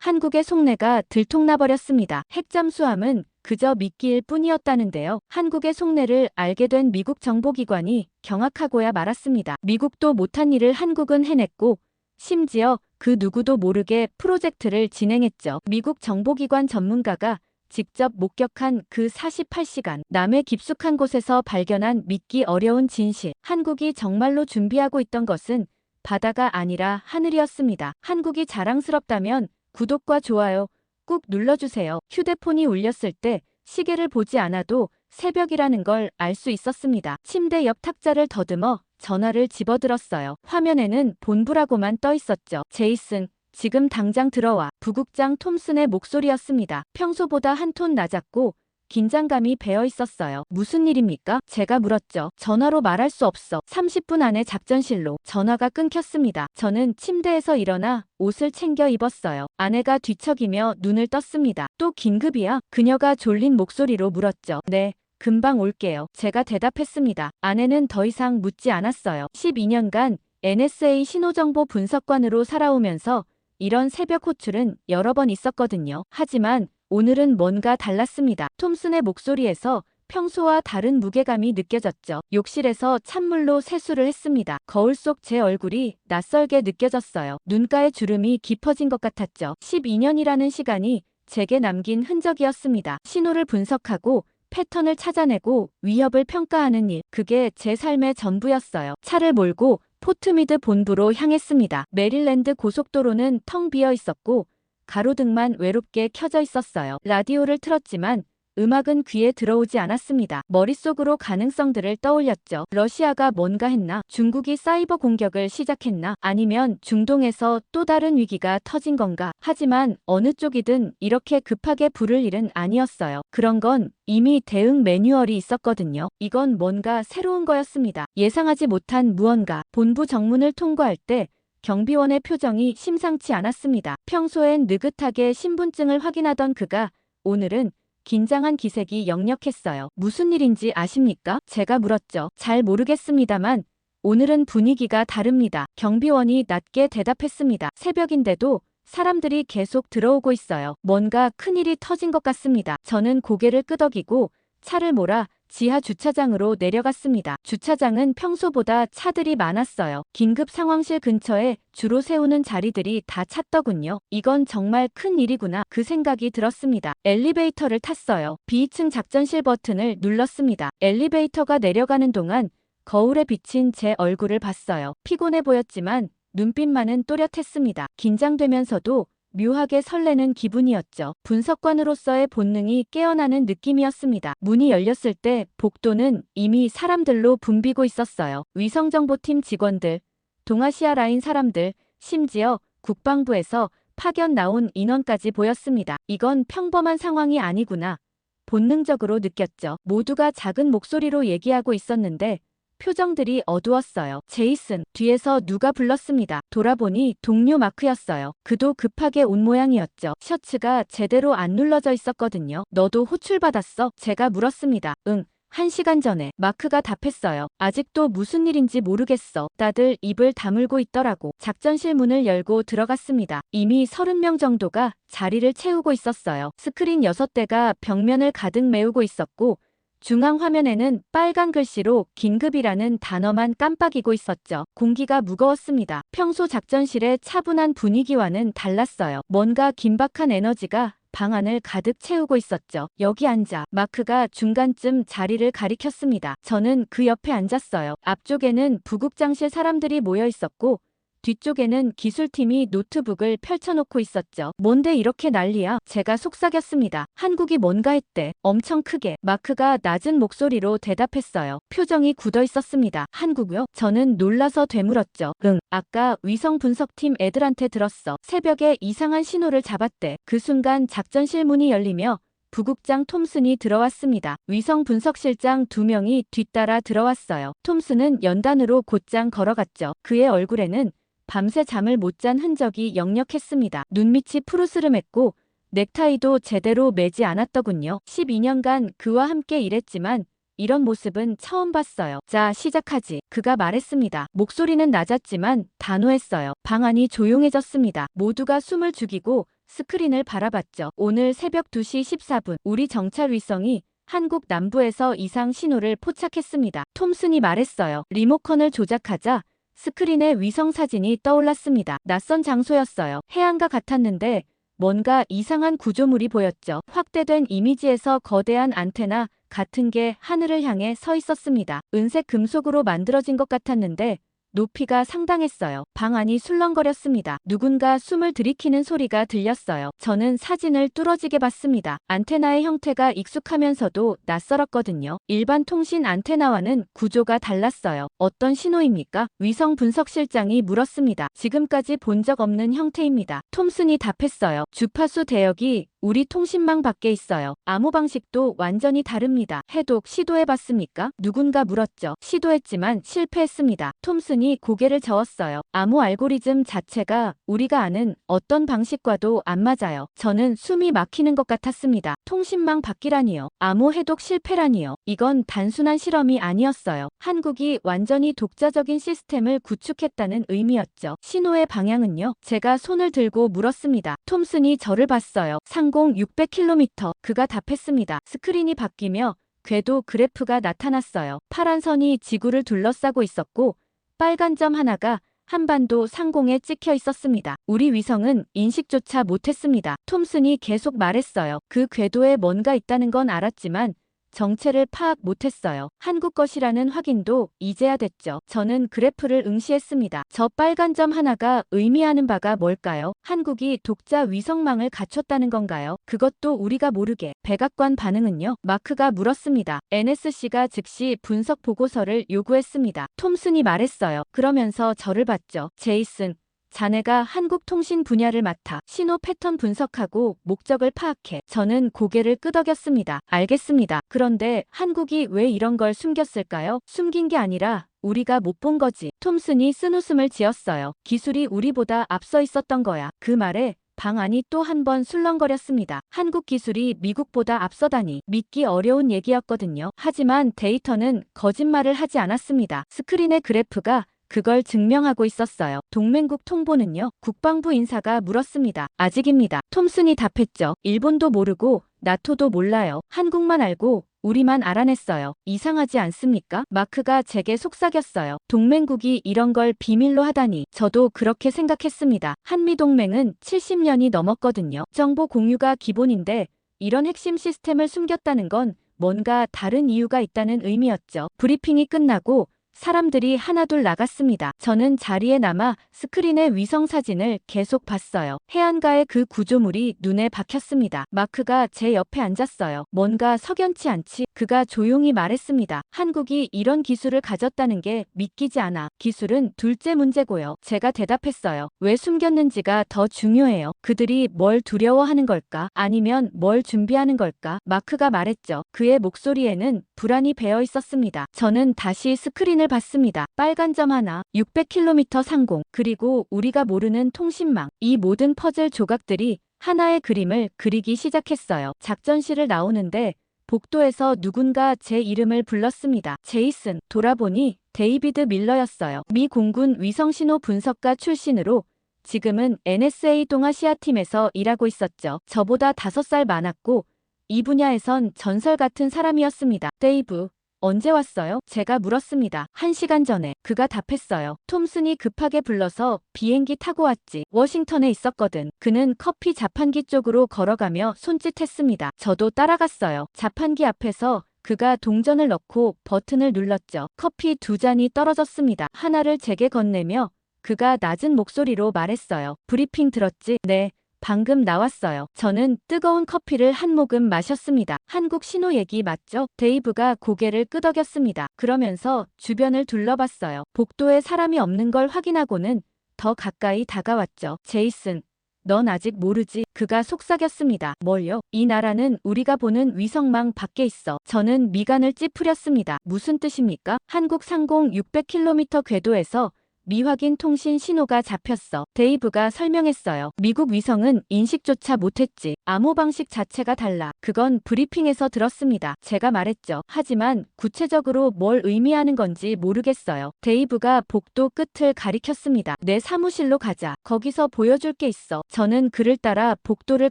한국의 속내가 들통나버렸습니다. 핵잠수함은 그저 미끼일 뿐이었다는데요. 한국의 속내를 알게 된 미국 정보기관이 경악하고야 말았습니다. 미국도 못한 일을 한국은 해냈고 심지어 그 누구도 모르게 프로젝트를 진행했죠. 미국 정보기관 전문가가 직접 목격한 그 48시간 남의 깊숙한 곳에서 발견한 믿기 어려운 진실. 한국이 정말로 준비하고 있던 것은 바다가 아니라 하늘이었습니다. 한국이 자랑스럽다면 구독과 좋아요 꾹 눌러주세요. 휴대폰이 울렸을 때 시계를 보지 않아도 새벽이라는 걸 알 수 있었습니다. 침대 옆 탁자를 더듬어 전화를 집어들었어요. 화면에는 본부라고만 떠 있었죠. 제이슨, 지금 당장 들어와. 부국장 톰슨의 목소리였습니다. 평소보다 한 톤 낮았고 긴장감이 배어 있었어요. 무슨 일입니까? 제가 물었죠. 전화로 말할 수 없어. 30분 안에 작전실로. 전화가 끊겼습니다. 저는 침대에서 일어나 옷을 챙겨 입었어요. 아내가 뒤척이며 눈을 떴습니다. 또 긴급이야? 그녀가 졸린 목소리로 물었죠. 네. 금방 올게요. 제가 대답했습니다. 아내는 더 이상 묻지 않았어요. 12년간 NSA 신호정보 분석관으로 살아오면서 이런 새벽 호출은 여러 번 있었거든요. 하지만 오늘은 뭔가 달랐습니다. 톰슨의 목소리에서 평소와 다른 무게감이 느껴졌죠. 욕실에서 찬물로 세수를 했습니다. 거울 속 제 얼굴이 낯설게 느껴졌어요. 눈가에 주름이 깊어진 것 같았죠. 12년이라는 시간이 제게 남긴 흔적이었습니다. 신호를 분석하고 패턴을 찾아내고 위협을 평가하는 일. 그게 제 삶의 전부였어요. 차를 몰고 포트미드 본부로 향했습니다. 메릴랜드 고속도로는 텅 비어 있었고 가로등만 외롭게 켜져 있었어요. 라디오를 틀었지만 음악은 귀에 들어오지 않았습니다. 머릿속으로 가능성들을 떠올렸죠. 러시아가 뭔가 했나? 중국이 사이버 공격을 시작했나? 아니면 중동에서 또 다른 위기가 터진 건가? 하지만 어느 쪽이든 이렇게 급하게 부를 일은 아니었어요. 그런 건 이미 대응 매뉴얼이 있었거든요. 이건 뭔가 새로운 거였습니다. 예상하지 못한 무언가. 본부 정문을 통과할 때 경비원의 표정이 심상치 않았습니다. 평소엔 느긋하게 신분증을 확인하던 그가 오늘은 긴장한 기색이 역력했어요. 무슨 일인지 아십니까? 제가 물었죠. 잘 모르겠습니다만 오늘은 분위기가 다릅니다. 경비원이 낮게 대답했습니다. 새벽인데도 사람들이 계속 들어오고 있어요. 뭔가 큰일이 터진 것 같습니다. 저는 고개를 끄덕이고 차를 몰아 지하 주차장으로 내려갔습니다. 주차장은 평소보다 차들이 많았어요. 긴급 상황실 근처에 주로 세우는 자리들이 다 찼더군요. 이건 정말 큰 일이구나. 그 생각이 들었습니다. 엘리베이터를 탔어요. B층 작전실 버튼을 눌렀습니다. 엘리베이터가 내려가는 동안 거울에 비친 제 얼굴을 봤어요. 피곤해 보였지만 눈빛만은 또렷했습니다. 긴장되면서도 묘하게 설레는 기분이었죠. 분석관으로서의 본능이 깨어나는 느낌이었습니다. 문이 열렸을 때 복도는 이미 사람들로 붐비고 있었어요. 위성정보팀 직원들, 동아시아 라인 사람들, 심지어 국방부에서 파견 나온 인원까지 보였습니다. 이건 평범한 상황이 아니구나. 본능적으로 느꼈죠. 모두가 작은 목소리로 얘기하고 있었는데 표정들이 어두웠어요. 제이슨, 뒤에서 누가 불렀습니다. 돌아보니 동료 마크였어요. 그도 급하게 온 모양이었죠. 셔츠가 제대로 안 눌러져 있었거든요. 너도 호출받았어? 제가 물었습니다. 응. 1시간 전에. 마크가 답했어요. 아직도 무슨 일인지 모르겠어. 다들 입을 다물고 있더라고. 작전실 문을 열고 들어갔습니다. 이미 30명 정도가 자리를 채우고 있었어요. 스크린 6대가 벽면을 가득 메우고 있었고 중앙 화면에는 빨간 글씨로 긴급이라는 단어만 깜빡이고 있었죠. 공기가 무거웠습니다. 평소 작전실의 차분한 분위기와는 달랐어요. 뭔가 긴박한 에너지가 방 안을 가득 채우고 있었죠. 여기 앉아. 마크가 중간쯤 자리를 가리켰습니다. 저는 그 옆에 앉았어요. 앞쪽에는 부국장실 사람들이 모여 있었고 뒤쪽에는 기술팀이 노트북을 펼쳐놓고 있었죠. 뭔데 이렇게 난리야? 제가 속삭였습니다. 한국이 뭔가 했대. 엄청 크게. 마크가 낮은 목소리로 대답했어요. 표정이 굳어 있었습니다. 한국요? 저는 놀라서 되물었죠. 응. 아까 위성 분석팀 애들한테 들었어. 새벽에 이상한 신호를 잡았대. 그 순간 작전실 문이 열리며 부국장 톰슨이 들어왔습니다. 위성 분석실장 2명이 뒤따라 들어왔어요. 톰슨은 연단으로 곧장 걸어갔죠. 그의 얼굴에는 밤새 잠을 못 잔 흔적이 역력했습니다. 눈밑이 푸르스름했고 넥타이도 제대로 매지 않았더군요. 12년간 그와 함께 일했지만 이런 모습은 처음 봤어요. 자, 시작하지. 그가 말했습니다. 목소리는 낮았지만 단호했어요. 방 안이 조용해졌습니다. 모두가 숨을 죽이고 스크린을 바라봤죠. 오늘 새벽 2시 14분 우리 정찰 위성이 한국 남부에서 이상 신호를 포착했습니다. 톰슨이 말했어요. 리모컨을 조작하자 스크린에 위성 사진이 떠올랐습니다. 낯선 장소였어요. 해안가 같았는데 뭔가 이상한 구조물이 보였죠. 확대된 이미지에서 거대한 안테나 같은 게 하늘을 향해 서 있었습니다. 은색 금속으로 만들어진 것 같았는데 높이가 상당했어요. 방 안이 술렁거렸습니다. 누군가 숨을 들이키는 소리가 들렸어요. 저는 사진을 뚫어지게 봤습니다. 안테나의 형태가 익숙하면서도 낯설었거든요. 일반 통신 안테나와는 구조가 달랐어요. 어떤 신호입니까? 위성 분석실장이 물었습니다. 지금까지 본 적 없는 형태입니다. 톰슨이 답했어요. 주파수 대역이 우리 통신망 밖에 있어요. 암호 방식도 완전히 다릅니다. 해독 시도해봤습니까? 누군가 물었죠. 시도했지만 실패했습니다. 톰슨이 고개를 저었어요. 암호 알고리즘 자체가 우리가 아는 어떤 방식과도 안 맞아요. 저는 숨이 막히는 것 같았습니다. 통신망 밖이라니요. 암호 해독 실패라니요. 이건 단순한 실험이 아니었어요. 한국이 완전히 독자적인 시스템을 구축했다는 의미였죠. 신호의 방향은요? 제가 손을 들고 물었습니다. 톰슨이 저를 봤어요. 상공 600km. 그가 답했습니다. 스크린이 바뀌며 궤도 그래프가 나타났어요. 파란 선이 지구를 둘러싸고 있었고 빨간 점 하나가 한반도 상공에 찍혀 있었습니다. 우리 위성은 인식조차 못했습니다. 톰슨이 계속 말했어요. 그 궤도에 뭔가 있다는 건 알았지만 정체를 파악 못했어요. 한국 것이라는 확인도 이제야 됐죠. 저는 그래프를 응시했습니다. 저 빨간 점 하나가 의미하는 바가 뭘까요? 한국이 독자 위성망을 갖췄다는 건가요? 그것도 우리가 모르게. 백악관 반응은요? 마크가 물었습니다. NSC가 즉시 분석 보고서를 요구했습니다. 톰슨이 말했어요. 그러면서 저를 봤죠. 제이슨. 자네가 한국 통신 분야를 맡아 신호 패턴 분석하고 목적을 파악해. 저는 고개를 끄덕였습니다. 알겠습니다. 그런데 한국이 왜 이런 걸 숨겼을까요? 숨긴 게 아니라 우리가 못 본 거지. 톰슨이 쓴웃음을 지었어요. 기술이 우리보다 앞서 있었던 거야. 그 말에 방 안이 또 한 번 술렁거렸습니다. 한국 기술이 미국보다 앞서다니 믿기 어려운 얘기였거든요. 하지만 데이터는 거짓말을 하지 않았습니다. 스크린의 그래프가 그걸 증명하고 있었어요. 동맹국 통보는요? 국방부 인사가 물었습니다. 아직입니다. 톰슨이 답했죠. 일본도 모르고 나토도 몰라요. 한국만 알고 우리만 알아냈어요. 이상하지 않습니까? 마크가 제게 속삭였어요. 동맹국이 이런 걸 비밀로 하다니. 저도 그렇게 생각했습니다. 한미동맹은 70년이 넘었거든요. 정보 공유가 기본인데 이런 핵심 시스템을 숨겼다는 건 뭔가 다른 이유가 있다는 의미였죠. 브리핑이 끝나고 사람들이 하나둘 나갔습니다. 저는 자리에 남아 스크린의 위성 사진을 계속 봤어요. 해안가의 그 구조물이 눈에 박혔습니다. 마크가 제 옆에 앉았어요. 뭔가 석연치 않지? 그가 조용히 말했습니다. 한국이 이런 기술을 가졌다는 게 믿기지 않아. 기술은 둘째 문제고요. 제가 대답했어요. 왜 숨겼는지가 더 중요해요. 그들이 뭘 두려워하는 걸까? 아니면 뭘 준비하는 걸까? 마크가 말했죠. 그의 목소리에는 불안이 배어 있었습니다. 저는 다시 스크린을 봤습니다. 빨간 점 하나, 600km 상공, 그리고 우리가 모르는 통신망. 이 모든 퍼즐 조각들이 하나의 그림을 그리기 시작했어요. 작전실을 나오는데 복도에서 누군가 제 이름을 불렀습니다. 제이슨. 돌아보니 데이비드 밀러였어요. 미 공군 위성신호 분석가 출신으로 지금은 NSA 동아시아팀에서 일하고 있었죠. 저보다 5살 많았고 이 분야에선 전설 같은 사람이었습니다. 데이브. 언제 왔어요? 제가 물었습니다. 1시간 전에. 그가 답했어요. 톰슨이 급하게 불러서 비행기 타고 왔지. 워싱턴에 있었거든. 그는 커피 자판기 쪽으로 걸어가며 손짓했습니다. 저도 따라갔어요. 자판기 앞에서 그가 동전을 넣고 버튼을 눌렀죠. 커피 2잔이 떨어졌습니다. 하나를 제게 건네며 그가 낮은 목소리로 말했어요. 브리핑 들었지? 네. 방금 나왔어요. 저는 뜨거운 커피를 한 모금 마셨습니다. 한국 신호 얘기 맞죠? 데이브가 고개를 끄덕였습니다. 그러면서 주변을 둘러봤어요. 복도에 사람이 없는 걸 확인하고는 더 가까이 다가왔죠. 제이슨. 넌 아직 모르지? 그가 속삭였습니다. 뭘요? 이 나라는 우리가 보는 위성망 밖에 있어. 저는 미간을 찌푸렸습니다. 무슨 뜻입니까? 한국 상공 600km 궤도에서 미확인 통신 신호가 잡혔어. 데이브가 설명했어요. 미국 위성은 인식조차 못했지. 암호 방식 자체가 달라. 그건 브리핑에서 들었습니다. 제가 말했죠. 하지만 구체적으로 뭘 의미하는 건지 모르겠어요. 데이브가 복도 끝을 가리켰습니다. 내 사무실로 가자. 거기서 보여줄 게 있어. 저는 그를 따라 복도를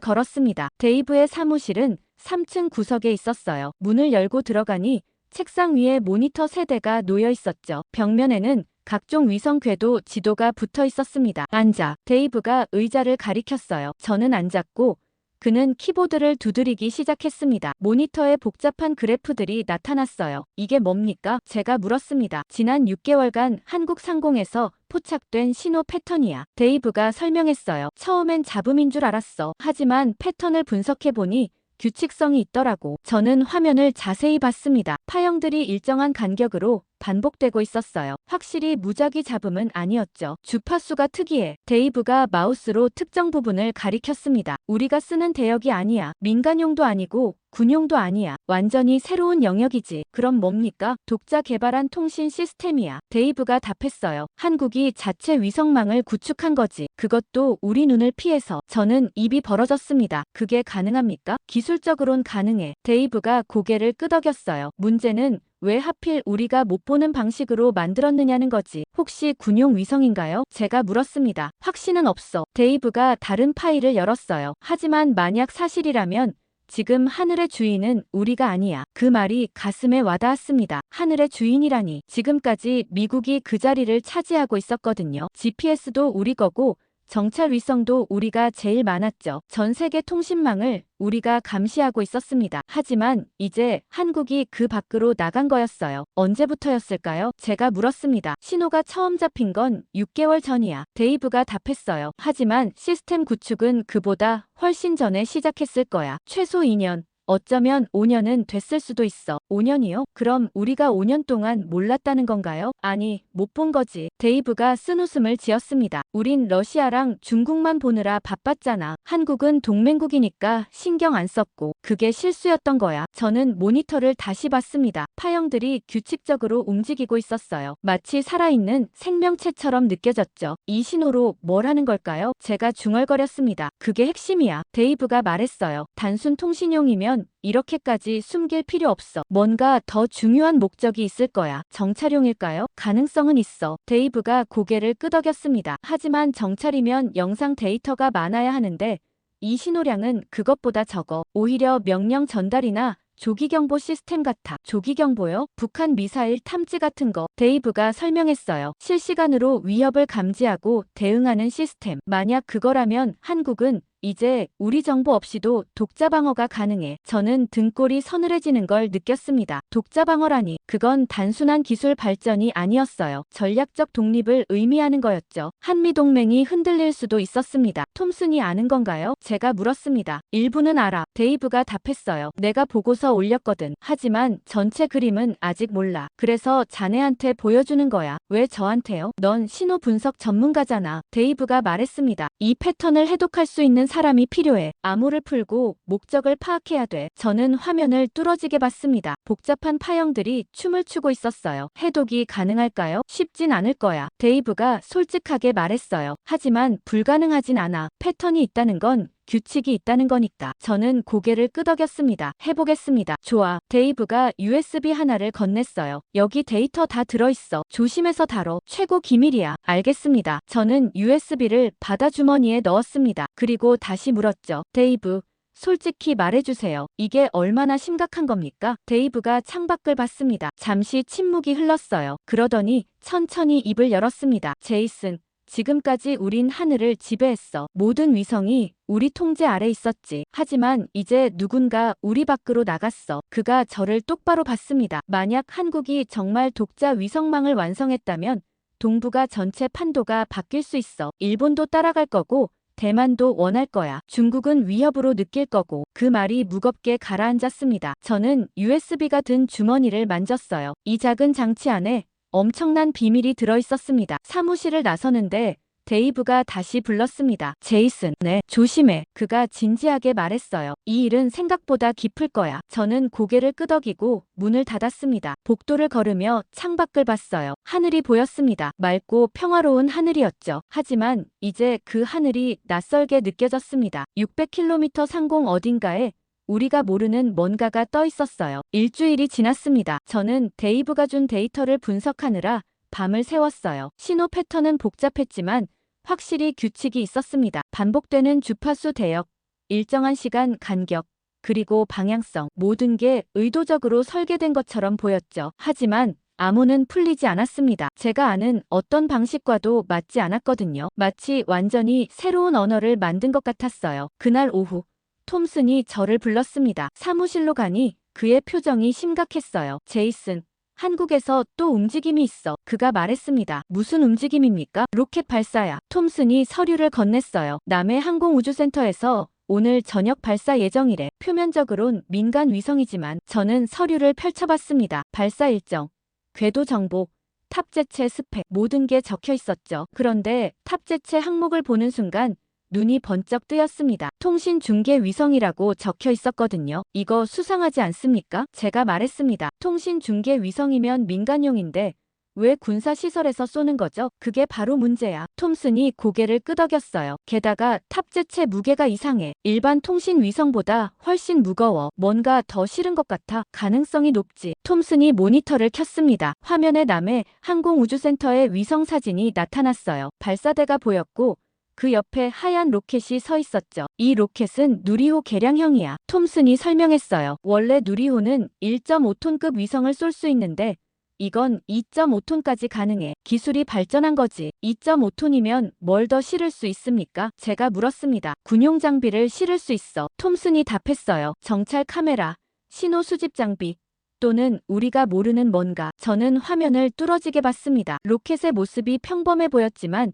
걸었습니다. 데이브의 사무실은 3층 구석에 있었어요. 문을 열고 들어가니 책상 위에 모니터 3대가 놓여 있었죠. 벽면에는 각종 위성 궤도 지도가 붙어 있었습니다. 앉아. 데이브가 의자를 가리켰어요. 저는 앉았고 그는 키보드를 두드리기 시작했습니다. 모니터에 복잡한 그래프들이 나타났어요. 이게 뭡니까? 제가 물었습니다. 지난 6개월간 한국 상공에서 포착된 신호 패턴이야. 데이브가 설명했어요. 처음엔 잡음인 줄 알았어. 하지만 패턴을 분석해보니 규칙성이 있더라고. 저는 화면을 자세히 봤습니다. 파형들이 일정한 간격으로 반복되고 있었어요. 확실히 무작위 잡음은 아니었죠. 주파수가 특이해. 데이브가 마우스로 특정 부분을 가리켰습니다. 우리가 쓰는 대역이 아니야. 민간용도 아니고 군용도 아니야. 완전히 새로운 영역이지. 그럼 뭡니까? 독자 개발한 통신 시스템이야. 데이브가 답했어요. 한국이 자체 위성망을 구축한 거지. 그것도 우리 눈을 피해서. 저는 입이 벌어졌습니다. 그게 가능합니까? 기술적으론 가능해. 데이브가 고개를 끄덕였어요. 문제는 왜 하필 우리가 못 보는 방식으로 만들었느냐는 거지. 혹시 군용 위성인가요? 제가 물었습니다. 확신은 없어. 데이브가 다른 파일을 열었어요. 하지만 만약 사실이라면 지금 하늘의 주인은 우리가 아니야. 그 말이 가슴에 와닿았습니다. 하늘의 주인이라니. 지금까지 미국이 그 자리를 차지하고 있었거든요. GPS도 우리 거고 정찰 위성도 우리가 제일 많았죠. 전 세계 통신망을 우리가 감시하고 있었습니다. 하지만 이제 한국이 그 밖으로 나간 거였어요. 언제부터였을까요? 제가 물었습니다. 신호가 처음 잡힌 건 6개월 전이야. 데이브가 답했어요. 하지만 시스템 구축은 그보다 훨씬 전에 시작했을 거야. 최소 2년. 어쩌면 5년은 됐을 수도 있어. 5년이요? 그럼 우리가 5년 동안 몰랐다는 건가요? 아니, 못 본 거지. 데이브가 쓴웃음을 지었습니다. 우린 러시아랑 중국만 보느라 바빴잖아. 한국은 동맹국이니까 신경 안 썼고. 그게 실수였던 거야. 저는 모니터를 다시 봤습니다. 파형들이 규칙적으로 움직이고 있었어요. 마치 살아있는 생명체처럼 느껴졌죠. 이 신호로 뭘 하는 걸까요? 제가 중얼거렸습니다. 그게 핵심이야. 데이브가 말했어요. 단순 통신용이면 이렇게까지 숨길 필요 없어. 뭔가 더 중요한 목적이 있을 거야. 정찰용일까요? 가능성은 있어. 데이브가 고개를 끄덕였습니다. 하지만 정찰이면 영상 데이터가 많아야 하는데 이 신호량은 그것보다 적어. 오히려 명령 전달이나 조기경보 시스템 같아. 조기경보요? 북한 미사일 탐지 같은 거. 데이브가 설명했어요. 실시간으로 위협을 감지하고 대응하는 시스템. 만약 그거라면 한국은 이제 우리 정보 없이도 독자 방어가 가능해. 저는 등골이 서늘해지는 걸 느꼈습니다. 독자 방어라니. 그건 단순한 기술 발전이 아니었어요. 전략적 독립을 의미하는 거였죠. 한미동맹이 흔들릴 수도 있었습니다. 톰슨이 아는 건가요? 제가 물었습니다. 일부는 알아. 데이브가 답했어요. 내가 보고서 올렸거든. 하지만 전체 그림은 아직 몰라. 그래서 자네한테 보여주는 거야. 왜 저한테요? 넌 신호 분석 전문가잖아. 데이브가 말했습니다. 이 패턴을 해독할 수 있는 사람이 필요해. 암호를 풀고 목적을 파악해야 돼. 저는 화면을 뚫어지게 봤습니다. 복잡한 파형들이 춤을 추고 있었어요. 해독이 가능할까요? 쉽진 않을 거야. 데이브가 솔직하게 말했어요. 하지만 불가능하진 않아. 패턴이 있다는 건 규칙이 있다는 거니까. 저는 고개를 끄덕였습니다. 해보겠습니다. 좋아. 데이브가 USB 하나를 건넸어요. 여기 데이터 다 들어있어. 조심해서 다뤄. 최고 기밀이야. 알겠습니다. 저는 USB를 바다 주머니에 넣었습니다. 그리고 다시 물었죠. 데이브, 솔직히 말해주세요. 이게 얼마나 심각한 겁니까? 데이브가 창밖을 봤습니다. 잠시 침묵이 흘렀어요. 그러더니 천천히 입을 열었습니다. 제이슨, 지금까지 우린 하늘을 지배했어. 모든 위성이 우리 통제 아래 있었지. 하지만 이제 누군가 우리 밖으로 나갔어. 그가 저를 똑바로 봤습니다. 만약 한국이 정말 독자 위성망을 완성했다면 동북아 전체 판도가 바뀔 수 있어. 일본도 따라갈 거고 대만도 원할 거야. 중국은 위협으로 느낄 거고. 그 말이 무겁게 가라앉았습니다. 저는 USB가 든 주머니를 만졌어요. 이 작은 장치 안에 엄청난 비밀이 들어있었습니다. 사무실을 나서는데 데이브가 다시 불렀습니다. 제이슨, 네, 조심해. 그가 진지하게 말했어요. 이 일은 생각보다 깊을 거야. 저는 고개를 끄덕이고 문을 닫았습니다. 복도를 걸으며 창밖을 봤어요. 하늘이 보였습니다. 맑고 평화로운 하늘이었죠. 하지만 이제 그 하늘이 낯설게 느껴졌습니다. 600km 상공 어딘가에 우리가 모르는 뭔가가 떠 있었어요. 일주일이 지났습니다. 저는 데이브가 준 데이터를 분석하느라 밤을 새웠어요. 신호 패턴은 복잡했지만 확실히 규칙이 있었습니다. 반복되는 주파수 대역, 일정한 시간 간격, 그리고 방향성, 모든 게 의도적으로 설계된 것처럼 보였죠. 하지만 암호는 풀리지 않았습니다. 제가 아는 어떤 방식과도 맞지 않았거든요. 마치 완전히 새로운 언어를 만든 것 같았어요. 그날 오후 톰슨이 저를 불렀습니다. 사무실로 가니 그의 표정이 심각했어요. 제이슨, 한국에서 또 움직임이 있어. 그가 말했습니다. 무슨 움직임입니까? 로켓 발사야. 톰슨이 서류를 건넸어요. 남해 항공우주센터에서 오늘 저녁 발사 예정이래. 표면적으론 민간 위성이지만 저는 서류를 펼쳐봤습니다. 발사 일정, 궤도 정보, 탑재체 스펙, 모든 게 적혀 있었죠. 그런데 탑재체 항목을 보는 순간 눈이 번쩍 뜨였습니다. 통신 중계 위성이라고 적혀 있었거든요. 이거 수상하지 않습니까? 제가 말했습니다. 통신 중계 위성이면 민간용인데 왜 군사시설에서 쏘는 거죠? 그게 바로 문제야. 톰슨이 고개를 끄덕였어요. 게다가 탑재체 무게가 이상해. 일반 통신 위성보다 훨씬 무거워. 뭔가 더 싫은 것 같아. 가능성이 높지. 톰슨이 모니터를 켰습니다. 화면에 남해 항공우주센터의 위성 사진이 나타났어요. 발사대가 보였고 그 옆에 하얀 로켓이 서 있었죠. 이 로켓은 누리호 개량형이야. 톰슨이 설명했어요. 원래 누리호는 1.5톤급 위성을 쏠 수 있는데 이건 2.5톤까지 가능해. 기술이 발전한 거지. 2.5톤이면 뭘 더 실을 수 있습니까? 제가 물었습니다. 군용 장비를 실을 수 있어. 톰슨이 답했어요. 정찰 카메라, 신호 수집 장비, 또는 우리가 모르는 뭔가. 저는 화면을 뚫어지게 봤습니다. 로켓의 모습이 평범해 보였지만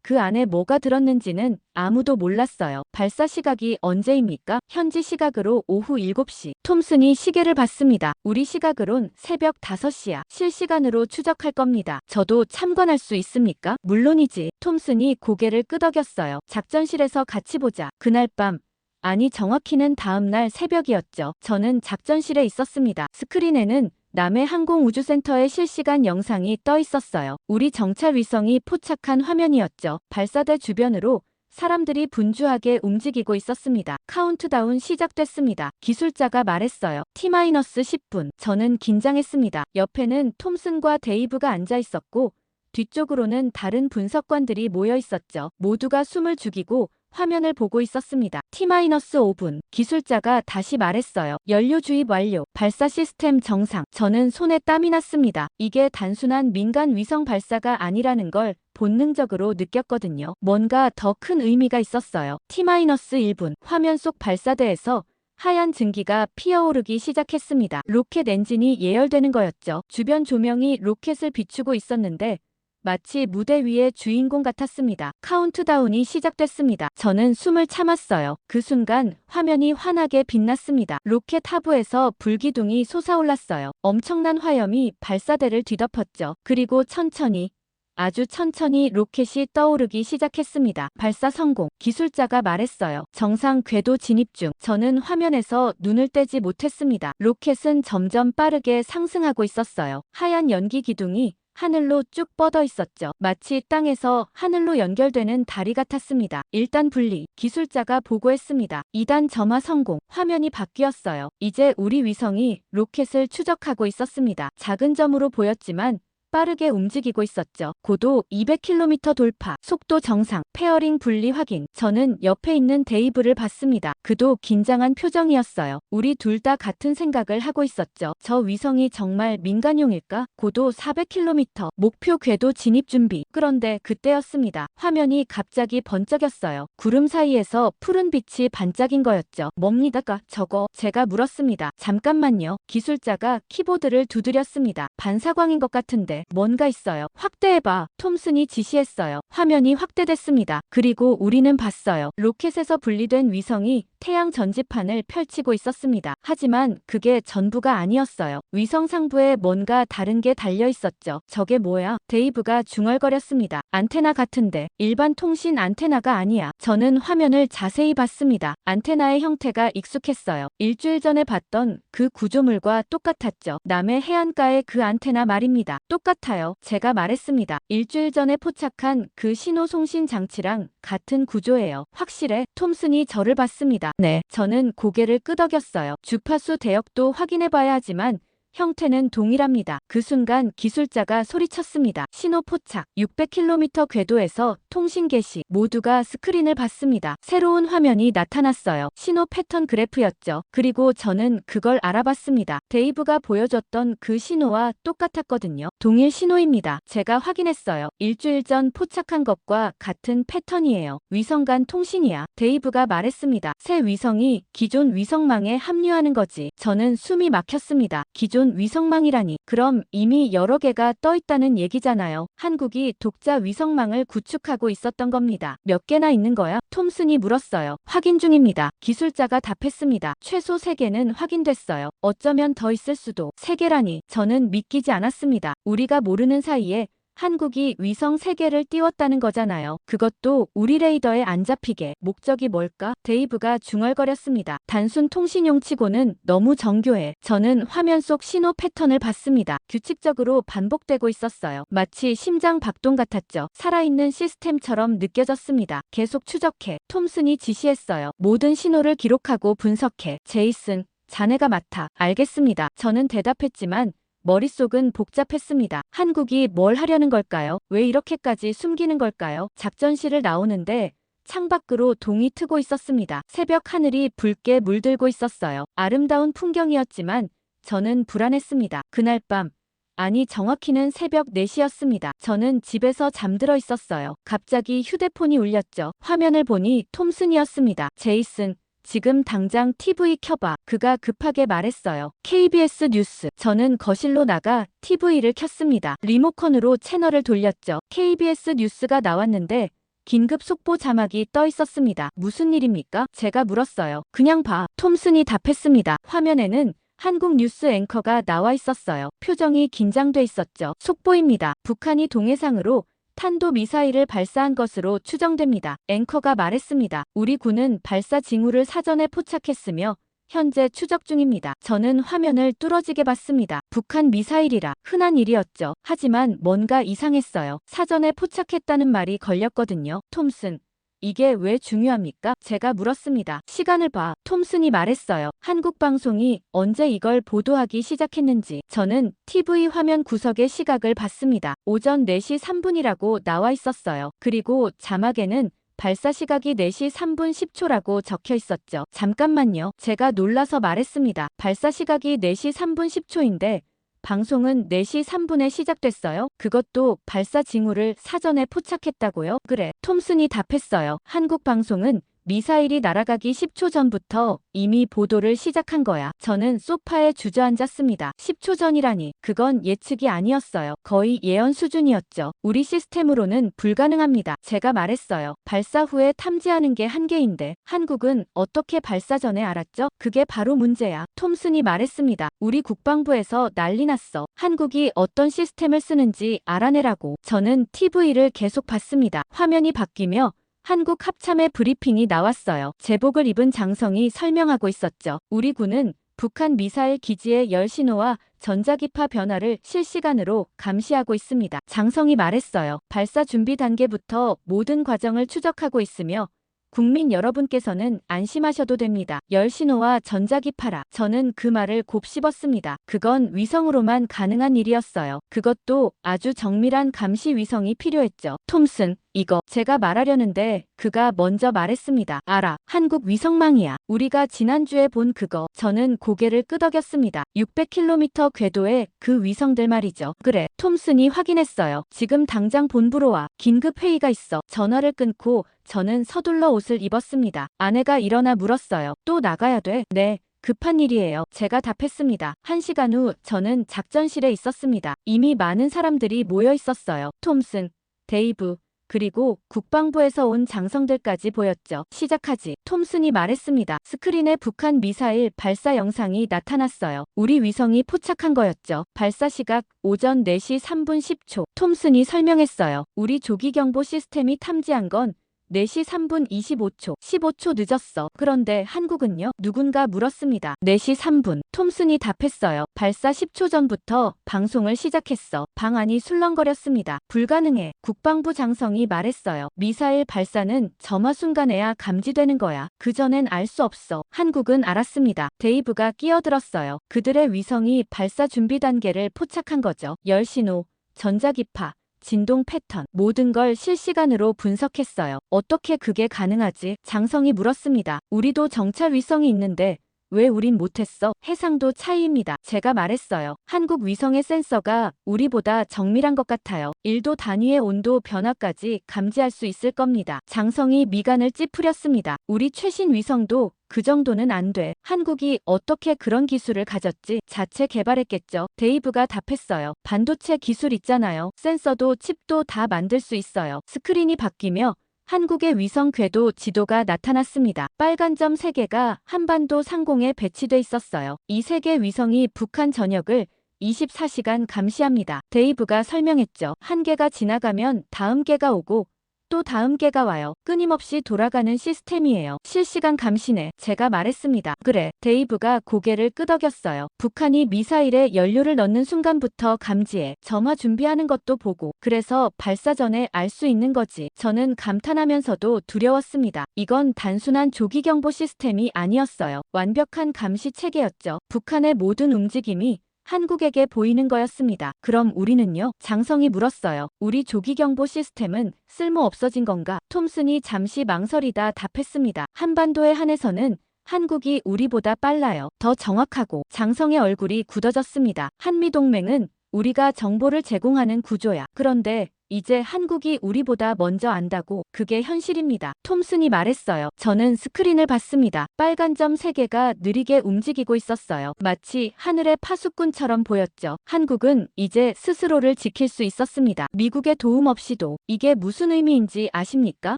그 안에 뭐가 들었는지는 아무도 몰랐어요. 발사 시각이 언제입니까? 현지 시각으로 오후 7시. 톰슨이 시계를 봤습니다. 우리 시각으론 새벽 5시야. 실시간으로 추적할 겁니다. 저도 참관할 수 있습니까? 물론이지. 톰슨이 고개를 끄덕였어요. 작전실에서 같이 보자. 그날 밤, 아니 정확히는 다음날 새벽이었죠. 저는 작전실에 있었습니다. 스크린에는 남해 항공우주센터의 실시간 영상이 떠 있었어요. 우리 정찰 위성이 포착한 화면이었죠. 발사대 주변으로 사람들이 분주하게 움직이고 있었습니다. 카운트다운 시작됐습니다. 기술자가 말했어요. T-10분. 저는 긴장했습니다. 옆에는 톰슨과 데이브가 앉아 있었고 뒤쪽으로는 다른 분석관들이 모여 있었죠. 모두가 숨을 죽이고 화면을 보고 있었습니다. T-5분. 기술자가 다시 말했어요. 연료 주입 완료. 발사 시스템 정상. 저는 손에 땀이 났습니다. 이게 단순한 민간 위성 발사가 아니라는 걸 본능적으로 느꼈거든요. 뭔가 더 큰 의미가 있었어요. T-1분. 화면 속 발사대에서 하얀 증기가 피어오르기 시작했습니다. 로켓 엔진이 예열되는 거였죠. 주변 조명이 로켓을 비추고 있었는데 마치 무대 위의 주인공 같았습니다. 카운트다운이 시작됐습니다. 저는 숨을 참았어요. 그 순간 화면이 환하게 빛났습니다. 로켓 하부에서 불기둥이 솟아올랐어요. 엄청난 화염이 발사대를 뒤덮었죠. 그리고 천천히, 아주 천천히 로켓이 떠오르기 시작했습니다. 발사 성공. 기술자가 말했어요. 정상 궤도 진입 중. 저는 화면에서 눈을 떼지 못했습니다. 로켓은 점점 빠르게 상승하고 있었어요. 하얀 연기 기둥이 하늘로 쭉 뻗어 있었죠. 마치 땅에서 하늘로 연결되는 다리 같았습니다. 1단 분리. 기술자가 보고했습니다. 2단 점화 성공. 화면이 바뀌었어요. 이제 우리 위성이 로켓을 추적하고 있었습니다. 작은 점으로 보였지만 빠르게 움직이고 있었죠. 고도 200km 돌파, 속도 정상, 페어링 분리 확인. 저는 옆에 있는 데이브를 봤습니다. 그도 긴장한 표정이었어요. 우리 둘 다 같은 생각을 하고 있었죠. 저 위성이 정말 민간용일까? 고도 400km, 목표 궤도 진입 준비. 그런데 그때였습니다. 화면이 갑자기 번쩍였어요. 구름 사이에서 푸른 빛이 반짝인 거였죠. 뭡니까 저거? 제가 물었습니다. 잠깐만요. 기술자가 키보드를 두드렸습니다. 반사광인 것 같은데 뭔가 있어요. 확대해봐. 톰슨이 지시했어요. 화면이 확대됐습니다. 그리고 우리는 봤어요. 로켓에서 분리된 위성이 태양 전지판을 펼치고 있었습니다. 하지만 그게 전부가 아니었어요. 위성 상부에 뭔가 다른 게 달려 있었죠. 저게 뭐야? 데이브가 중얼거렸습니다. 안테나 같은데. 일반 통신 안테나가 아니야. 저는 화면을 자세히 봤습니다. 안테나의 형태가 익숙했어요. 일주일 전에 봤던 그 구조물과 똑같았죠. 남해 해안가의 그 안테나 말입니다. 똑같아요. 제가 말했습니다. 일주일 전에 포착한 그 신호 송신 장치랑 같은 구조예요. 확실해? 톰슨이 저를 봤습니다. 네. 저는 고개를 끄덕였어요. 주파수 대역도 확인해봐야 하지만 형태는 동일합니다. 그 순간 기술자가 소리쳤습니다. 신호 포착. 600km 궤도에서 통신 개시. 모두가 스크린을 봤습니다. 새로운 화면이 나타났어요. 신호 패턴 그래프였죠. 그리고 저는 그걸 알아봤습니다. 데이브가 보여줬던 그 신호와 똑같았거든요. 동일 신호입니다. 제가 확인했어요. 일주일 전 포착한 것과 같은 패턴이에요. 위성 간 통신이야. 데이브가 말했습니다. 새 위성이 기존 위성망에 합류하는 거지. 저는 숨이 막혔습니다. 기존 위성망이라니. 그럼 이미 여러 개가 떠 있다는 얘기잖아요. 한국이 독자 위성망을 구축하고 있었던 겁니다. 몇 개나 있는 거야? 톰슨이 물었어요. 확인 중입니다. 기술자가 답했습니다. 최소 3개는 확인됐어요. 어쩌면 더 있을 수도. 3개라니. 저는 믿기지 않았습니다. 우리가 모르는 사이에 한국이 위성 3개를 띄웠다는 거잖아요. 그것도 우리 레이더에 안 잡히게. 목적이 뭘까? 데이브가 중얼거렸습니다. 단순 통신용 치고는 너무 정교해. 저는 화면 속 신호 패턴을 봤습니다. 규칙적으로 반복되고 있었어요. 마치 심장 박동 같았죠. 살아있는 시스템처럼 느껴졌습니다. 계속 추적해. 톰슨이 지시했어요. 모든 신호를 기록하고 분석해. 제이슨, 자네가 맡아. 알겠습니다. 저는 대답했지만 머릿속은 복잡했습니다. 한국이 뭘 하려는 걸까요? 왜 이렇게까지 숨기는 걸까요? 작전실을 나오는데 창밖으로 동이 트고 있었습니다. 새벽 하늘이 붉게 물들고 있었어요. 아름다운 풍경이었지만 저는 불안했습니다. 그날 밤, 아니 정확히는 새벽 4시였습니다. 저는 집에서 잠들어 있었어요. 갑자기 휴대폰이 울렸죠. 화면을 보니 톰슨이었습니다. 제이슨, 지금 당장 TV 켜봐. 그가 급하게 말했어요. KBS 뉴스. 저는 거실로 나가 TV를 켰습니다. 리모컨으로 채널을 돌렸죠. KBS 뉴스가 나왔는데 긴급 속보 자막이 떠 있었습니다. 무슨 일입니까? 제가 물었어요. 그냥 봐. 톰슨이 답했습니다. 화면에는 한국 뉴스 앵커가 나와 있었어요. 표정이 긴장돼 있었죠. 속보입니다. 북한이 동해상으로 탄도미사일을 발사한 것으로 추정됩니다. 앵커가 말했습니다. 우리 군은 발사 징후를 사전에 포착했으며 현재 추적 중입니다. 저는 화면을 뚫어지게 봤습니다. 북한 미사일이라. 흔한 일이었죠. 하지만 뭔가 이상했어요. 사전에 포착했다는 말이 걸렸거든요. 톰슨, 이게 왜 중요합니까? 제가 물었습니다. 시간을 봐. 톰슨이 말했어요. 한국 방송이 언제 이걸 보도하기 시작했는지. 저는 TV 화면 구석의 시각을 봤습니다. 오전 4시 3분이라고 나와 있었어요. 그리고 자막에는 발사 시각이 4시 3분 10초라고 적혀 있었죠. 잠깐만요. 제가 놀라서 말했습니다. 발사 시각이 4시 3분 10초인데 방송은 4시 3분에 시작됐어요. 그것도 발사 징후를 사전에 포착했다고요? 그래. 톰슨이 답했어요. 한국 방송은 미사일이 날아가기 10초 전부터 이미 보도를 시작한 거야. 저는 소파에 주저앉았습니다. 10초 전이라니. 그건 예측이 아니었어요. 거의 예언 수준이었죠. 우리 시스템으로는 불가능합니다. 제가 말했어요. 발사 후에 탐지하는 게 한계인데 한국은 어떻게 발사 전에 알았죠? 그게 바로 문제야. 톰슨이 말했습니다. 우리 국방부에서 난리 났어. 한국이 어떤 시스템을 쓰는지 알아내라고. 저는 TV를 계속 봤습니다. 화면이 바뀌며 한국 합참의 브리핑이 나왔어요. 제복을 입은 장성이 설명하고 있었죠. 우리 군은 북한 미사일 기지의 열 신호와 전자기파 변화를 실시간으로 감시하고 있습니다. 장성이 말했어요. 발사 준비 단계부터 모든 과정을 추적하고 있으며 국민 여러분께서는 안심하셔도 됩니다. 열 신호와 전자기파라. 저는 그 말을 곱씹었습니다. 그건 위성으로만 가능한 일이었어요. 그것도 아주 정밀한 감시 위성이 필요했죠. 톰슨, 이거 제가 말하려는데 그가 먼저 말했습니다. 알아. 한국 위성망이야. 우리가 지난주에 본 그거. 저는 고개를 끄덕였습니다. 600km 궤도의 그 위성들 말이죠. 그래. 톰슨이 확인했어요. 지금 당장 본부로 와. 긴급 회의가 있어. 전화를 끊고 저는 서둘러 옷을 입었습니다. 아내가 일어나 물었어요. 또 나가야 돼? 네. 급한 일이에요. 제가 답했습니다. 1시간 후 저는 작전실에 있었습니다. 이미 많은 사람들이 모여 있었어요. 톰슨, 데이브, 그리고 국방부에서 온 장성들까지 보였죠. 시작하지. 톰슨이 말했습니다. 스크린에 북한 미사일 발사 영상이 나타났어요. 우리 위성이 포착한 거였죠. 발사 시각 오전 4시 3분 10초. 톰슨이 설명했어요. 우리 조기경보 시스템이 탐지한 건 4시 3분 25초, 15초 늦었어. 그런데 한국은요? 누군가 물었습니다. 4시 3분. 톰슨이 답했어요. 발사 10초 전부터 방송을 시작했어. 방 안이 술렁거렸습니다. 불가능해. 국방부 장성이 말했어요. 미사일 발사는 점화 순간에야 감지되는 거야. 그전엔 알 수 없어. 한국은 알았습니다. 데이브가 끼어들었어요. 그들의 위성이 발사 준비 단계를 포착한 거죠. 열신호, 전자기파, 진동 패턴, 모든 걸 실시간으로 분석했어요. 어떻게 그게 가능하지? 장성이 물었습니다. 우리도 정찰 위성이 있는데 왜 우린 못했어? 해상도 차이입니다. 제가 말했어요. 한국 위성의 센서가 우리보다 정밀한 것 같아요. 1도 단위의 온도 변화까지 감지할 수 있을 겁니다. 장성이 미간을 찌푸렸습니다. 우리 최신 위성도 그 정도는 안 돼. 한국이 어떻게 그런 기술을 가졌지? 자체 개발했겠죠. 데이브가 답했어요. 반도체 기술 있잖아요. 센서도 칩도 다 만들 수 있어요. 스크린이 바뀌며 한국의 위성 궤도 지도가 나타났습니다. 빨간 점 3개가 한반도 상공에 배치돼 있었어요. 이 3개 위성이 북한 전역을 24시간 감시합니다. 데이브가 설명했죠. 한 개가 지나가면 다음 개가 오고 또 다음 개가 와요. 끊임없이 돌아가는 시스템이에요. 실시간 감시네. 제가 말했습니다. 그래. 데이브가 고개를 끄덕였어요. 북한이 미사일에 연료를 넣는 순간부터 감지해. 점화 준비하는 것도 보고. 그래서 발사 전에 알 수 있는 거지. 저는 감탄하면서도 두려웠습니다. 이건 단순한 조기경보 시스템이 아니었어요. 완벽한 감시 체계였죠. 북한의 모든 움직임이 한국에게 보이는 거였습니다. 그럼 우리는요? 장성이 물었어요. 우리 조기경보 시스템은 쓸모 없어진 건가? 톰슨이 잠시 망설이다 답했습니다. 한반도에 한해서는 한국이 우리보다 빨라요. 더 정확하고. 장성의 얼굴이 굳어졌습니다. 한미동맹은 우리가 정보를 제공하는 구조야. 그런데 이제 한국이 우리보다 먼저 안다고. 그게 현실입니다. 톰슨이 말했어요. 저는 스크린을 봤습니다. 빨간 점 3개가 느리게 움직이고 있었어요. 마치 하늘의 파수꾼처럼 보였죠. 한국은 이제 스스로를 지킬 수 있었습니다. 미국의 도움 없이도. 이게 무슨 의미인지 아십니까?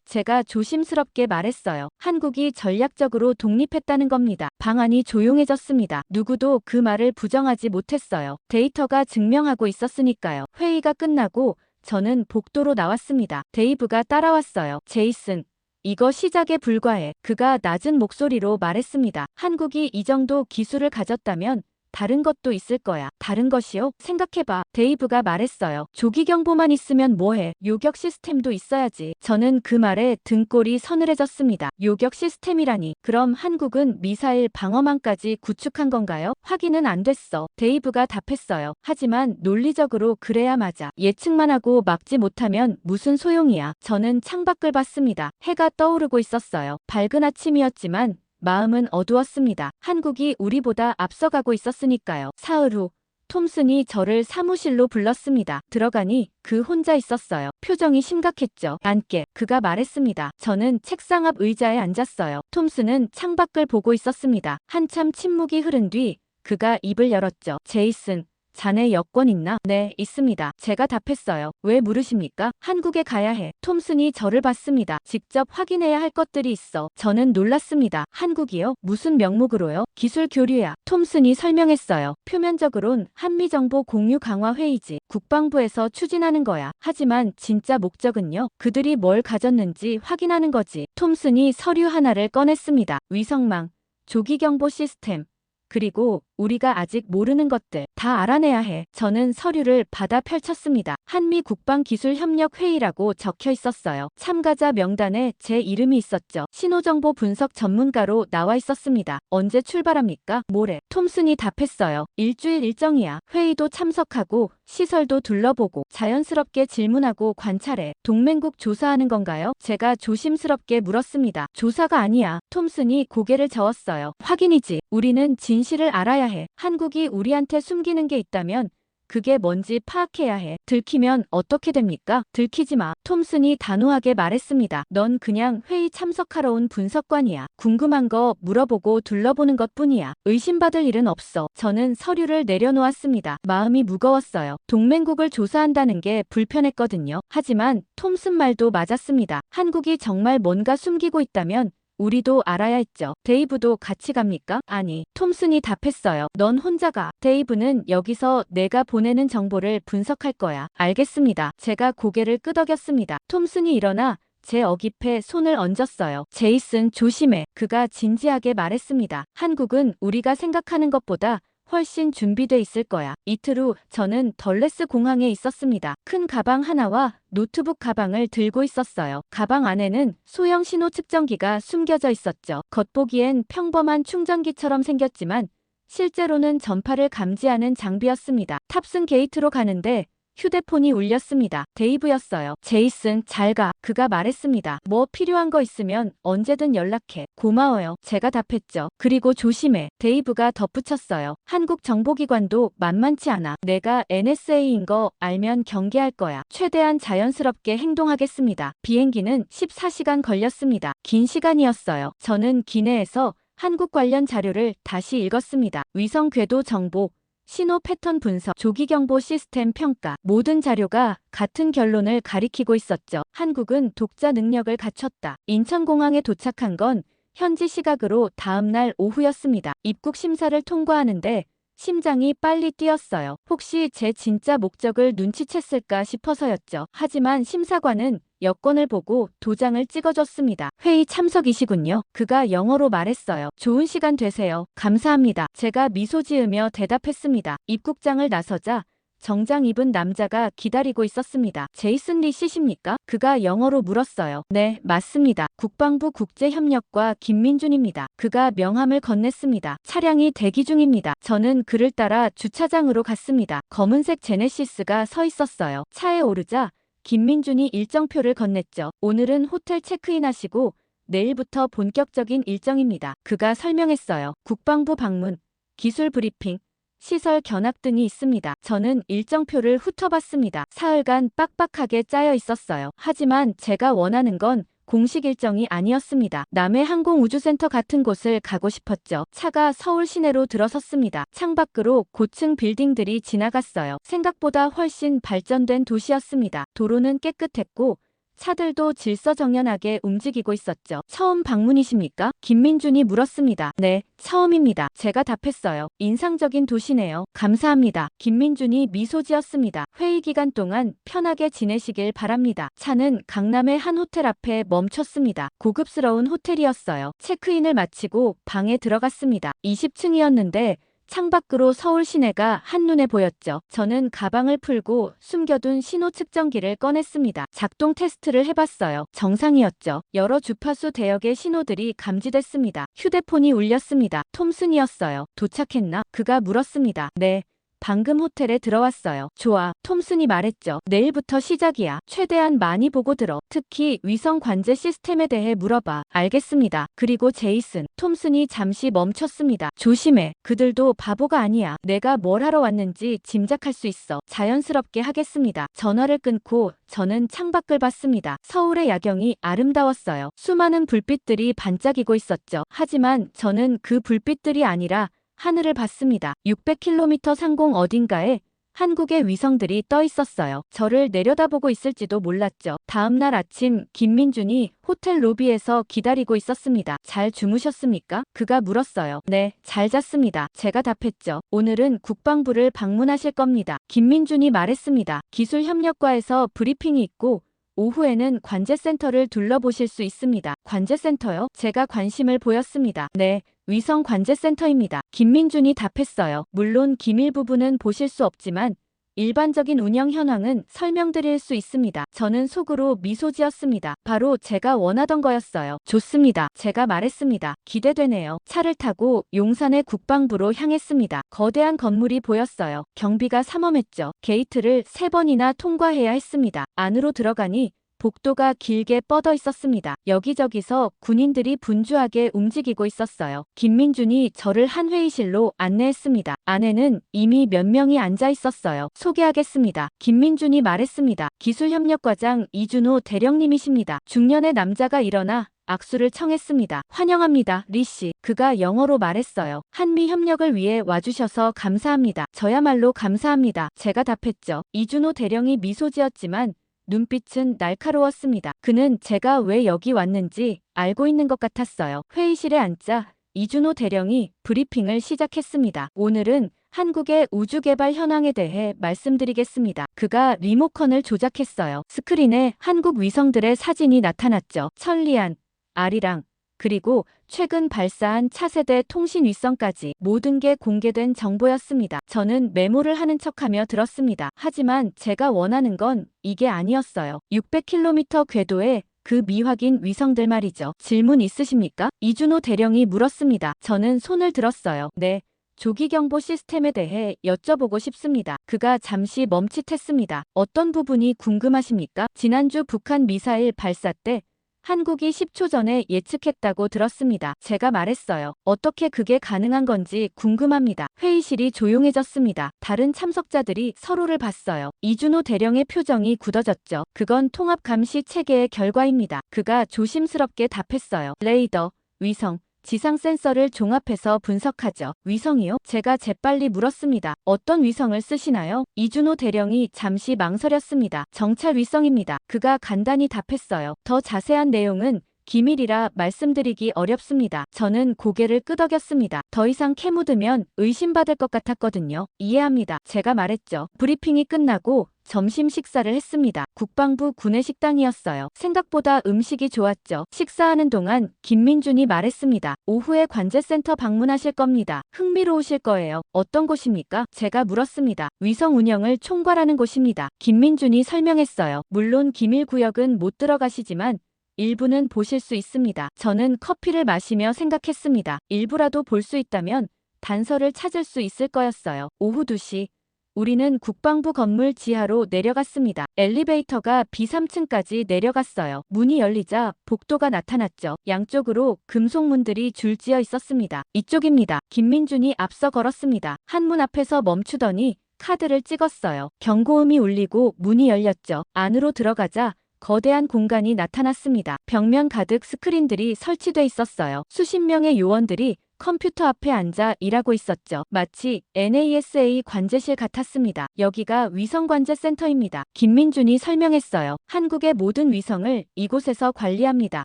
제가 조심스럽게 말했어요. 한국이 전략적으로 독립했다는 겁니다. 방안이 조용해졌습니다. 누구도 그 말을 부정하지 못했어요. 데이터가 증명하고 있었으니까요. 회의가 끝나고 저는 복도로 나왔습니다. 데이브가 따라왔어요. 제이슨, 이거 시작에 불과해. 그가 낮은 목소리로 말했습니다. 한국이 이 정도 기술을 가졌다면 다른 것도 있을 거야. 다른 것이요? 생각해봐. 데이브가 말했어요. 조기경보만 있으면 뭐해? 요격 시스템도 있어야지. 저는 그 말에 등골이 서늘해졌습니다. 요격 시스템이라니. 그럼 한국은 미사일 방어망까지 구축한 건가요? 확인은 안 됐어. 데이브가 답했어요. 하지만 논리적으로 그래야 맞아. 예측만 하고 막지 못하면 무슨 소용이야. 저는 창밖을 봤습니다. 해가 떠오르고 있었어요. 밝은 아침이었지만 마음은 어두웠습니다. 한국이 우리보다 앞서가고 있었으니까요. 사흘 후 톰슨이 저를 사무실로 불렀습니다. 들어가니 그 혼자 있었어요. 표정이 심각했죠. 앉게. 그가 말했습니다. 저는 책상 앞 의자에 앉았어요. 톰슨은 창밖을 보고 있었습니다. 한참 침묵이 흐른 뒤 그가 입을 열었죠. 제이슨, 자네 여권 있나? 네, 있습니다. 제가 답했어요. 왜 물으십니까? 한국에 가야 해. 톰슨이 저를 봤습니다. 직접 확인해야 할 것들이 있어. 저는 놀랐습니다. 한국이요? 무슨 명목으로요? 기술 교류야. 톰슨이 설명했어요. 표면적으론 한미정보 공유 강화 회의지. 국방부에서 추진하는 거야. 하지만 진짜 목적은요? 그들이 뭘 가졌는지 확인하는 거지. 톰슨이 서류 하나를 꺼냈습니다. 위성망, 조기경보 시스템, 그리고 우리가 아직 모르는 것들 다 알아내야 해. 저는 서류를 받아 펼쳤습니다. 한미 국방기술협력회의라고 적혀 있었어요. 참가자 명단에 제 이름이 있었죠. 신호정보 분석 전문가로 나와 있었습니다. 언제 출발합니까? 모레. 톰슨이 답했어요. 일주일 일정이야. 회의도 참석하고 시설도 둘러보고 자연스럽게 질문하고 관찰해. 동맹국 조사하는 건가요? 제가 조심스럽게 물었습니다. 조사가 아니야. 톰슨이 고개를 저었어요. 확인이지. 우리는 진실을 알아야 해. 한국이 우리한테 숨기는 게 있다면 그게 뭔지 파악해야 해. 들키면 어떻게 됩니까? 들키지 마. 톰슨이 단호하게 말했습니다. 넌 그냥 회의 참석하러 온 분석관이야. 궁금한 거 물어보고 둘러보는 것뿐이야. 의심받을 일은 없어. 저는 서류를 내려놓았습니다. 마음이 무거웠어요. 동맹국을 조사한다는 게 불편했거든요. 하지만 톰슨 말도 맞았습니다. 한국이 정말 뭔가 숨기고 있다면 우리도 알아야 했죠. 데이브도 같이 갑니까? 아니, 톰슨이 답했어요. 넌 혼자 가. 데이브는 여기서 내가 보내는 정보를 분석할 거야. 알겠습니다. 제가 고개를 끄덕였습니다. 톰슨이 일어나 제 어깃에 손을 얹었어요. 제이슨, 조심해. 그가 진지하게 말했습니다. 한국은 우리가 생각하는 것보다 훨씬 준비돼 있을 거야. 이틀 후 저는 덜레스 공항에 있었습니다. 큰 가방 하나와 노트북 가방을 들고 있었어요. 가방 안에는 소형 신호 측정기가 숨겨져 있었죠. 겉보기엔 평범한 충전기처럼 생겼지만 실제로는 전파를 감지하는 장비였습니다. 탑승 게이트로 가는데 휴대폰이 울렸습니다. 데이브였어요. 제이슨, 잘 가. 그가 말했습니다. 뭐 필요한 거 있으면 언제든 연락해. 고마워요. 제가 답했죠. 그리고 조심해. 데이브가 덧붙였어요. 한국 정보기관도 만만치 않아. 내가 NSA인 거 알면 경계할 거야. 최대한 자연스럽게 행동하겠습니다. 비행기는 14시간 걸렸습니다. 긴 시간이었어요. 저는 기내에서 한국 관련 자료를 다시 읽었습니다. 위성 궤도 정보, 신호 패턴 분석, 조기경보 시스템 평가, 모든 자료가 같은 결론을 가리키고 있었죠. 한국은 독자 능력을 갖췄다. 인천공항에 도착한 건 현지 시각으로 다음날 오후였습니다. 입국 심사를 통과하는데 심장이 빨리 뛰었어요. 혹시 제 진짜 목적을 눈치챘을까 싶어서였죠. 하지만 심사관은 여권을 보고 도장을 찍어줬습니다. 회의 참석이시군요. 그가 영어로 말했어요. 좋은 시간 되세요. 감사합니다. 제가 미소 지으며 대답했습니다. 입국장을 나서자 정장 입은 남자가 기다리고 있었습니다. 제이슨 리 씨십니까? 그가 영어로 물었어요. 네, 맞습니다. 국방부 국제협력과 김민준입니다. 그가 명함을 건넸습니다. 차량이 대기 중입니다. 저는 그를 따라 주차장으로 갔습니다. 검은색 제네시스가 서 있었어요. 차에 오르자 김민준이 일정표를 건넸죠. 오늘은 호텔 체크인하시고 내일부터 본격적인 일정입니다. 그가 설명했어요. 국방부 방문, 기술 브리핑, 시설 견학 등이 있습니다. 저는 일정표를 훑어봤습니다. 사흘간 빡빡하게 짜여 있었어요. 하지만 제가 원하는 건 공식 일정이 아니었습니다. 남해 항공우주센터 같은 곳을 가고 싶었죠. 차가 서울 시내로 들어섰습니다. 창밖으로 고층 빌딩들이 지나갔어요. 생각보다 훨씬 발전된 도시였습니다. 도로는 깨끗했고 차들도 질서정연하게 움직이고 있었죠. 처음 방문이십니까? 김민준이 물었습니다. 네, 처음입니다. 제가 답했어요. 인상적인 도시네요. 감사합니다. 김민준이 미소 지었습니다. 회의 기간 동안 편하게 지내시길 바랍니다. 차는 강남의 한 호텔 앞에 멈췄습니다. 고급스러운 호텔이었어요. 체크인을 마치고 방에 들어갔습니다. 20층이었는데 창밖으로 서울 시내가 한눈에 보였죠. 저는 가방을 풀고 숨겨둔 신호 측정기를 꺼냈습니다. 작동 테스트를 해봤어요. 정상이었죠. 여러 주파수 대역의 신호들이 감지됐습니다. 휴대폰이 울렸습니다. 톰슨이었어요. 도착했나? 그가 물었습니다. 네. 방금 호텔에 들어왔어요. 좋아. 톰슨이 말했죠. 내일부터 시작이야. 최대한 많이 보고 들어. 특히 위성 관제 시스템에 대해 물어봐. 알겠습니다. 그리고 제이슨. 톰슨이 잠시 멈췄습니다. 조심해. 그들도 바보가 아니야. 내가 뭘 하러 왔는지 짐작할 수 있어. 자연스럽게 하겠습니다. 전화를 끊고 저는 창밖을 봤습니다. 서울의 야경이 아름다웠어요. 수많은 불빛들이 반짝이고 있었죠. 하지만 저는 그 불빛들이 아니라 하늘을 봤습니다. 600km 상공 어딘가에 한국의 위성들이 떠 있었어요. 저를 내려다보고 있을지도 몰랐죠. 다음날 아침 김민준이 호텔 로비에서 기다리고 있었습니다. 잘 주무셨습니까? 그가 물었어요. 네, 잘 잤습니다. 제가 답했죠. 오늘은 국방부를 방문하실 겁니다. 김민준이 말했습니다. 기술협력과에서 브리핑이 있고 오후에는 관제센터를 둘러보실 수 있습니다. 관제센터요? 제가 관심을 보였습니다. 네. 위성 관제센터입니다. 김민준이 답했어요. 물론 기밀 부분은 보실 수 없지만 일반적인 운영 현황은 설명드릴 수 있습니다. 저는 속으로 미소 지었습니다. 바로 제가 원하던 거였어요. 좋습니다. 제가 말했습니다. 기대되네요. 차를 타고 용산의 국방부로 향했습니다. 거대한 건물이 보였어요. 경비가 삼엄했죠. 게이트를 3번이나 통과해야 했습니다. 안으로 들어가니 복도가 길게 뻗어 있었습니다. 여기저기서 군인들이 분주하게 움직이고 있었어요. 김민준이 저를 한 회의실로 안내했습니다. 안에는 이미 몇 명이 앉아 있었어요. 소개하겠습니다. 김민준이 말했습니다. 기술협력과장 이준호 대령님이십니다. 중년의 남자가 일어나 악수를 청했습니다. 환영합니다, 리씨. 그가 영어로 말했어요. 한미 협력을 위해 와주셔서 감사합니다. 저야말로 감사합니다. 제가 답했죠. 이준호 대령이 미소 지었지만 눈빛은 날카로웠습니다. 그는 제가 왜 여기 왔는지 알고 있는 것 같았어요. 회의실에 앉자 이준호 대령이 브리핑을 시작했습니다. 오늘은 한국의 우주개발 현황에 대해 말씀드리겠습니다. 그가 리모컨을 조작했어요. 스크린에 한국 위성들의 사진이 나타났죠. 천리안, 아리랑, 그리고 최근 발사한 차세대 통신 위성까지 모든 게 공개된 정보였습니다. 저는 메모를 하는 척하며 들었습니다. 하지만 제가 원하는 건 이게 아니었어요. 600km 궤도에 그 미확인 위성들 말이죠. 질문 있으십니까? 이준호 대령이 물었습니다. 저는 손을 들었어요. 네. 조기경보 시스템에 대해 여쭤보고 싶습니다. 그가 잠시 멈칫했습니다. 어떤 부분이 궁금하십니까? 지난주 북한 미사일 발사 때 한국이 10초 전에 예측했다고 들었습니다. 제가 말했어요. 어떻게 그게 가능한 건지 궁금합니다. 회의실이 조용해졌습니다. 다른 참석자들이 서로를 봤어요. 이준호 대령의 표정이 굳어졌죠. 그건 통합 감시 체계의 결과입니다. 그가 조심스럽게 답했어요. 레이더, 위성, 지상 센서를 종합해서 분석하죠. 위성이요? 제가 재빨리 물었습니다. 어떤 위성을 쓰시나요? 이준호 대령이 잠시 망설였습니다. 정찰 위성입니다. 그가 간단히 답했어요. 더 자세한 내용은 기밀이라 말씀드리기 어렵습니다. 저는 고개를 끄덕였습니다. 더 이상 캐묻으면 의심받을 것 같았거든요. 이해합니다. 제가 말했죠. 브리핑이 끝나고 점심 식사를 했습니다. 국방부 구내식당이었어요. 생각보다 음식이 좋았죠. 식사하는 동안 김민준이 말했습니다. 오후에 관제센터 방문하실 겁니다. 흥미로우실 거예요. 어떤 곳입니까? 제가 물었습니다. 위성 운영을 총괄하는 곳입니다. 김민준이 설명했어요. 물론 기밀구역은 못 들어가시지만 일부는 보실 수 있습니다. 저는 커피를 마시며 생각했습니다. 일부라도 볼 수 있다면 단서를 찾을 수 있을 거였어요. 오후 2시. 우리는 국방부 건물 지하로 내려갔습니다. 엘리베이터가 B3층까지 내려갔어요. 문이 열리자 복도가 나타났죠. 양쪽으로 금속문들이 줄지어 있었습니다. 이쪽입니다. 김민준이 앞서 걸었습니다. 한문 앞에서 멈추더니 카드를 찍었어요. 경고음이 울리고 문이 열렸죠. 안으로 들어가자 거대한 공간이 나타났습니다. 벽면 가득 스크린들이 설치돼 있었어요. 수십 명의 요원들이 컴퓨터 앞에 앉아 일하고 있었죠. 마치 NASA 관제실 같았습니다. 여기가 위성관제센터입니다. 김민준이 설명했어요. 한국의 모든 위성을 이곳에서 관리합니다.